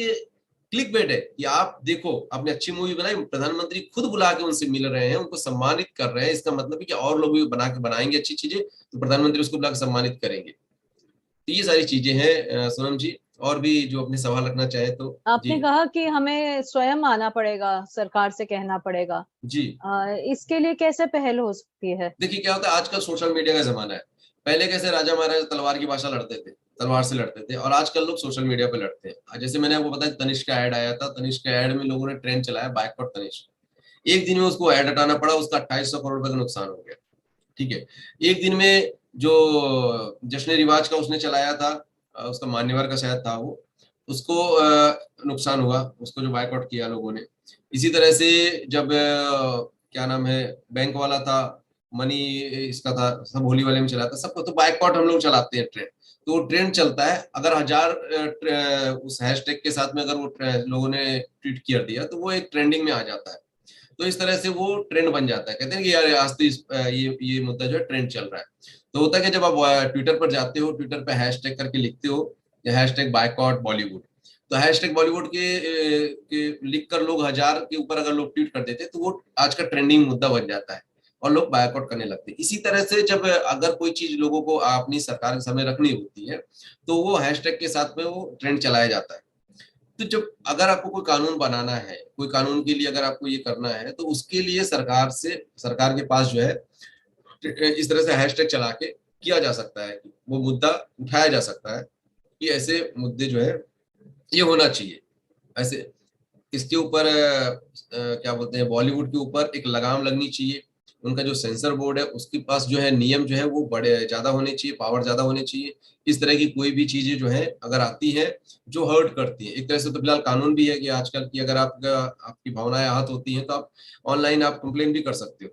[SPEAKER 1] क्लिक बेट है कि आप देखो आपने अच्छी मूवी बनाई, प्रधानमंत्री खुद बुला के उनसे मिल रहे हैं, उनको सम्मानित कर रहे हैं। इसका मतलब है कि और लोग भी बनाएंगे अच्छी चीजें तो प्रधानमंत्री उसको बुला के सम्मानित करेंगे। तो ये सारी चीजें हैं सोनम जी। और भी जो अपने सवाल रखना चाहे तो जी।
[SPEAKER 2] आपने कहा कि हमें स्वयं आना पड़ेगा, सरकार से कहना पड़ेगा
[SPEAKER 1] जी।
[SPEAKER 2] इसके लिए कैसे पहल हो सकती है?
[SPEAKER 1] देखिए क्या होता है, आजकल सोशल मीडिया का जमाना है। पहले कैसे राजा महाराजा तलवार की भाषा लड़ते थे, तलवार से लड़ते थे, और आजकल लोग सोशल मीडिया पे लड़ते हैं। जैसे मैंने आपको बताया तनिष्क का ऐड आया था, तनिष्क के ऐड में लोगों ने ट्रेंड चलाया बाइकआउट तनिष्क। एक दिन में उसको ऐड हटाना पड़ा, उसका 2800 करोड़ रुपए का नुकसान हो गया। ठीक है। एक दिन में जो जश्न रिवाज का उसने चलाया था, उसका मान्यवर का शायद था वो, उसको नुकसान हुआ, उसको जो बाइकआउट किया लोगों ने। इसी तरह से जब क्या नाम है, बैंक वाला था, मनी इसका था, सब होली वाले में चला था सबको, तो बाइकआउट हम लोग चलाते हैं ट्रेंड। तो ट्रेंड चलता है। अगर 1000 उस हैशटैग के साथ में अगर वो लोगों ने ट्वीट कर दिया तो वो एक ट्रेंडिंग में आ जाता है। तो इस तरह से वो ट्रेंड बन जाता है। कहते हैं कि यार आज तो ये मुद्दा जो है ट्रेंड चल रहा है। तो होता है कि जब आप ट्विटर पर जाते हो, ट्विटर पे हैशटैग करके लिखते हो, या हैशटैग बायकॉट बॉलीवुड, तो हैशटैग बॉलीवुड के लिख कर लोग 1000 के ऊपर अगर लोग ट्वीट कर देते तो वो आज का ट्रेंडिंग मुद्दा बन जाता है और लोग बायकॉट करने लगते हैं। इसी तरह से जब अगर कोई चीज लोगों को अपनी सरकार के सामने रखनी होती है तो वो हैशटैग के साथ में वो ट्रेंड चलाया जाता है। तो जब अगर आपको कोई कानून बनाना है, कोई कानून के लिए अगर आपको ये करना है, तो उसके लिए सरकार के पास जो है इस तरह से हैशटैग चला के किया जा सकता है, कि वो मुद्दा उठाया जा सकता है कि ऐसे मुद्दे जो है ये होना चाहिए। ऐसे इसके ऊपर क्या बोलते हैं, बॉलीवुड के ऊपर एक लगाम लगनी चाहिए। उनका जो सेंसर बोर्ड है उसके पास जो है नियम जो है वो बड़े ज्यादा होने चाहिए, पावर ज्यादा होने चाहिए। इस तरह की कोई भी चीजें जो है अगर आती है जो हर्ट करती है, एक तरह से तो फिलहाल कानून भी है कि आजकल की अगर आपकी भावनाएं आहत होती हैं तो आप ऑनलाइन आप कंप्लेन भी कर सकते हो।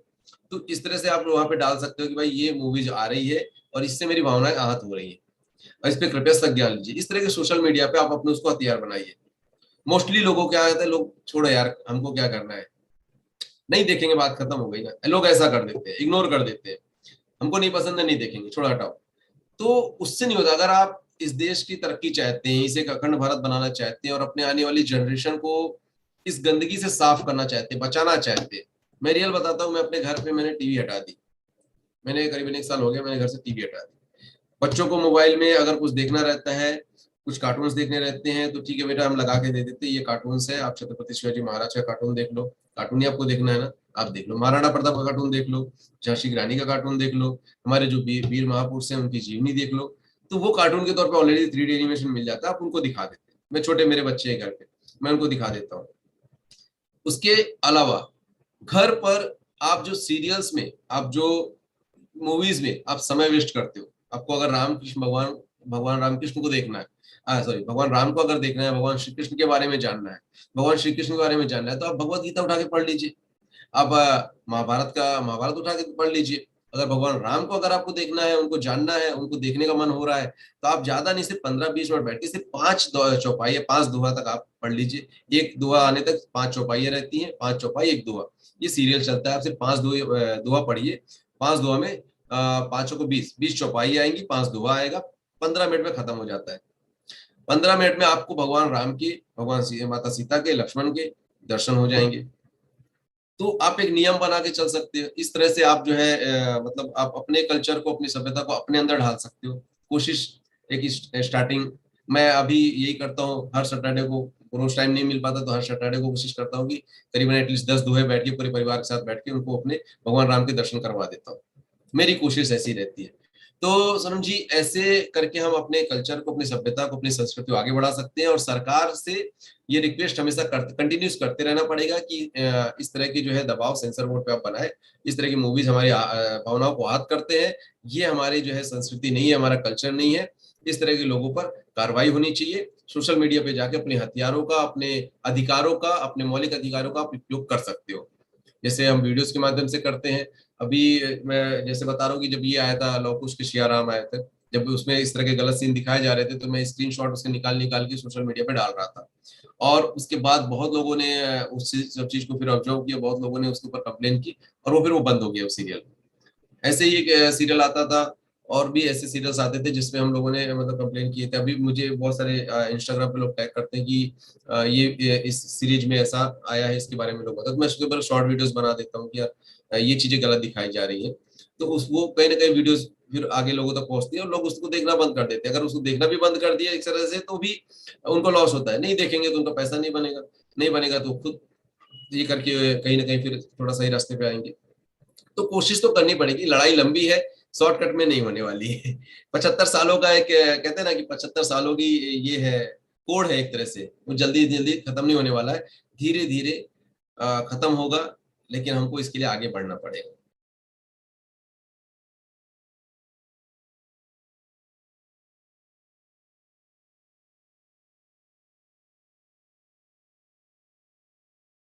[SPEAKER 1] तो इस तरह से आप वहां पे डाल सकते हो कि भाई ये मूवी आ रही है और इससे मेरी भावनाएं आहत हो रही है और इस पे कृपया संज्ञान लीजिए। इस तरह के सोशल मीडिया पे आप अपने उसको हथियार बनाइए। मोस्टली लोगों क्या कहते हैं, लोग छोड़ो यार हमको क्या करना है, नहीं देखेंगे, बात खत्म हो गई ना। लोग ऐसा कर देते हैं, इग्नोर कर देते हैं, हमको नहीं पसंद है नहीं देखेंगे, छोड़ो हटाओ। तो उससे नहीं होता। अगर आप इस देश की तरक्की चाहते हैं, इसे एक अखंड भारत बनाना चाहते हैं और अपने आने वाली जनरेशन को इस गंदगी से साफ करना चाहते हैं, बचाना चाहते हैं। मैं रियल बताता हूँ, मैं अपने घर पे मैंने टीवी हटा दी। मैंने करीबन 1 साल हो गया मैंने घर से टीवी हटा दी। बच्चों को मोबाइल में अगर कुछ देखना रहता है, कुछ कार्टून्स देखने रहते हैं, तो ठीक है बेटा हम लगा के दे देते हैं, ये कार्टून्स है, आप छत्रपति शिवाजी महाराज का कार्टून देख लो। कार्टून ही आपको देखना है ना, आप देख लो। महाराणा प्रताप का कार्टून देख लो, झांसी की रानी का कार्टून देख लो, हमारे जो वीर महापुरुष हैं उनकी जीवनी देख लो। तो वो कार्टून के तौर पर ऑलरेडी 3D एनिमेशन मिल जाता है, आप उनको दिखा देते हैं। मैं छोटे मेरे बच्चे हैं घर पे, मैं उनको दिखा देता हूँ। उसके अलावा घर पर आप जो सीरियल्स में, आप जो मूवीज में आप समय वेस्ट करते हो, आपको अगर रामकृष्ण भगवान भगवान रामकृष्ण को देखना है, सॉरी भगवान राम को अगर देखना है, भगवान श्री कृष्ण के बारे में जानना है, भगवान श्री कृष्ण के बारे में जानना है, तो आप भगवत गीता उठा के पढ़ लीजिए। आप महाभारत उठा के पढ़ लीजिए। अगर भगवान राम को अगर आपको देखना है, उनको जानना है, उनको देखने का मन हो रहा है, तो आप ज्यादा नहीं सिर्फ 15-20 मिनट बैठ के सिर्फ 5 चौपाई 5 दोहा तक आप पढ़ लीजिए। एक दोहा आने तक 5 चौपाइयां रहती हैं, 5 चौपाई 1 दोहा, ये सीरियल चलता है। आप सिर्फ 5 दोहा पढ़िए। 5 दोहा में 5 को 20 चौपाई आएंगी, 5 दोहा आएगा, 15 मिनट में खत्म हो जाता है। 15 मिनट में आपको भगवान राम के, माता सीता के, लक्ष्मण के दर्शन हो जाएंगे। तो आप एक नियम बना के चल सकते हो। इस तरह से आप जो है मतलब आप अपने कल्चर को, अपनी सभ्यता को अपने अंदर ढाल सकते हो। कोशिश एक स्टार्टिंग, मैं अभी यही करता हूँ। हर सैटरडे को, रोज टाइम नहीं मिल पाता तो हर सैटरडे को कोशिश करता हूँ कि करीबन एटलीस्ट 10 दोहे बैठ के पूरे परिवार के साथ बैठ के उनको अपने भगवान राम के दर्शन करवा देता हूँ। मेरी कोशिश ऐसी रहती है। तो सनम जी, ऐसे करके हम अपने कल्चर को, अपनी सभ्यता को, अपनी संस्कृति को आगे बढ़ा सकते हैं। और सरकार से ये रिक्वेस्ट हमेशा कंटिन्यूस करते रहना पड़ेगा कि इस तरह की जो है दबाव सेंसर बोर्ड पे आप बनाए। इस तरह की मूवीज हमारी भावनाओं को आहत करते हैं, ये हमारी जो है संस्कृति नहीं है, हमारा कल्चर नहीं है। इस तरह के लोगों पर कार्रवाई होनी चाहिए। सोशल मीडिया पे जाके अपने हथियारों का, अपने अधिकारों का, अपने मौलिक अधिकारों का आप उपयोग कर सकते हो, जैसे हम वीडियोस के माध्यम से करते हैं। अभी मैं जैसे बता रहा हूँ कि जब ये आया था लव कुश के सियाराम आए थे, जब उसमें इस तरह के गलत सीन दिखाए जा रहे थे, तो मैं स्क्रीनशॉट उसके निकाल निकाल के सोशल मीडिया पे डाल रहा था। और उसके बाद बहुत लोगों ने उस सब चीज को फिर ऑब्जर्व किया, बहुत लोगों ने उसके ऊपर कंप्लेन की, और वो फिर वो बंद हो गया वो सीरियल। ऐसे ही एक सीरियल आता था, और भी ऐसे सीरियल्स आते थे जिसमें हम लोगों ने मतलब कंप्लेन किए थे। अभी मुझे बहुत सारे इंस्टाग्राम पे लोग टैग करते हैं कि ये इस सीरीज में ऐसा आया है, इसके बारे में लोग बताते, तो मैं उसके ऊपर शॉर्ट वीडियोस बना देता हूँ कि यार ये चीजें गलत दिखाई जा रही है। तो उस वो कहीं ना कहीं वीडियोस फिर आगे लोगों तक पहुंचती है और लोग उसको देखना बंद कर देते हैं। अगर उसको देखना भी बंद कर दिया एक तरह से तो भी उनको लॉस होता है, नहीं देखेंगे तो उनका पैसा नहीं बनेगा, नहीं बनेगा तो खुद ये करके कहीं ना कहीं फिर थोड़ा सही रास्ते पे आएंगे। तो कोशिश तो करनी पड़ेगी, लड़ाई लंबी है, शॉर्टकट में नहीं होने वाली है। 75 सालों का एक कहते हैं ना कि 75 सालों की ये है कोड है एक तरह से, वो जल्दी जल्दी खत्म नहीं होने वाला है, धीरे धीरे खत्म होगा। लेकिन हमको इसके लिए आगे बढ़ना पड़ेगा।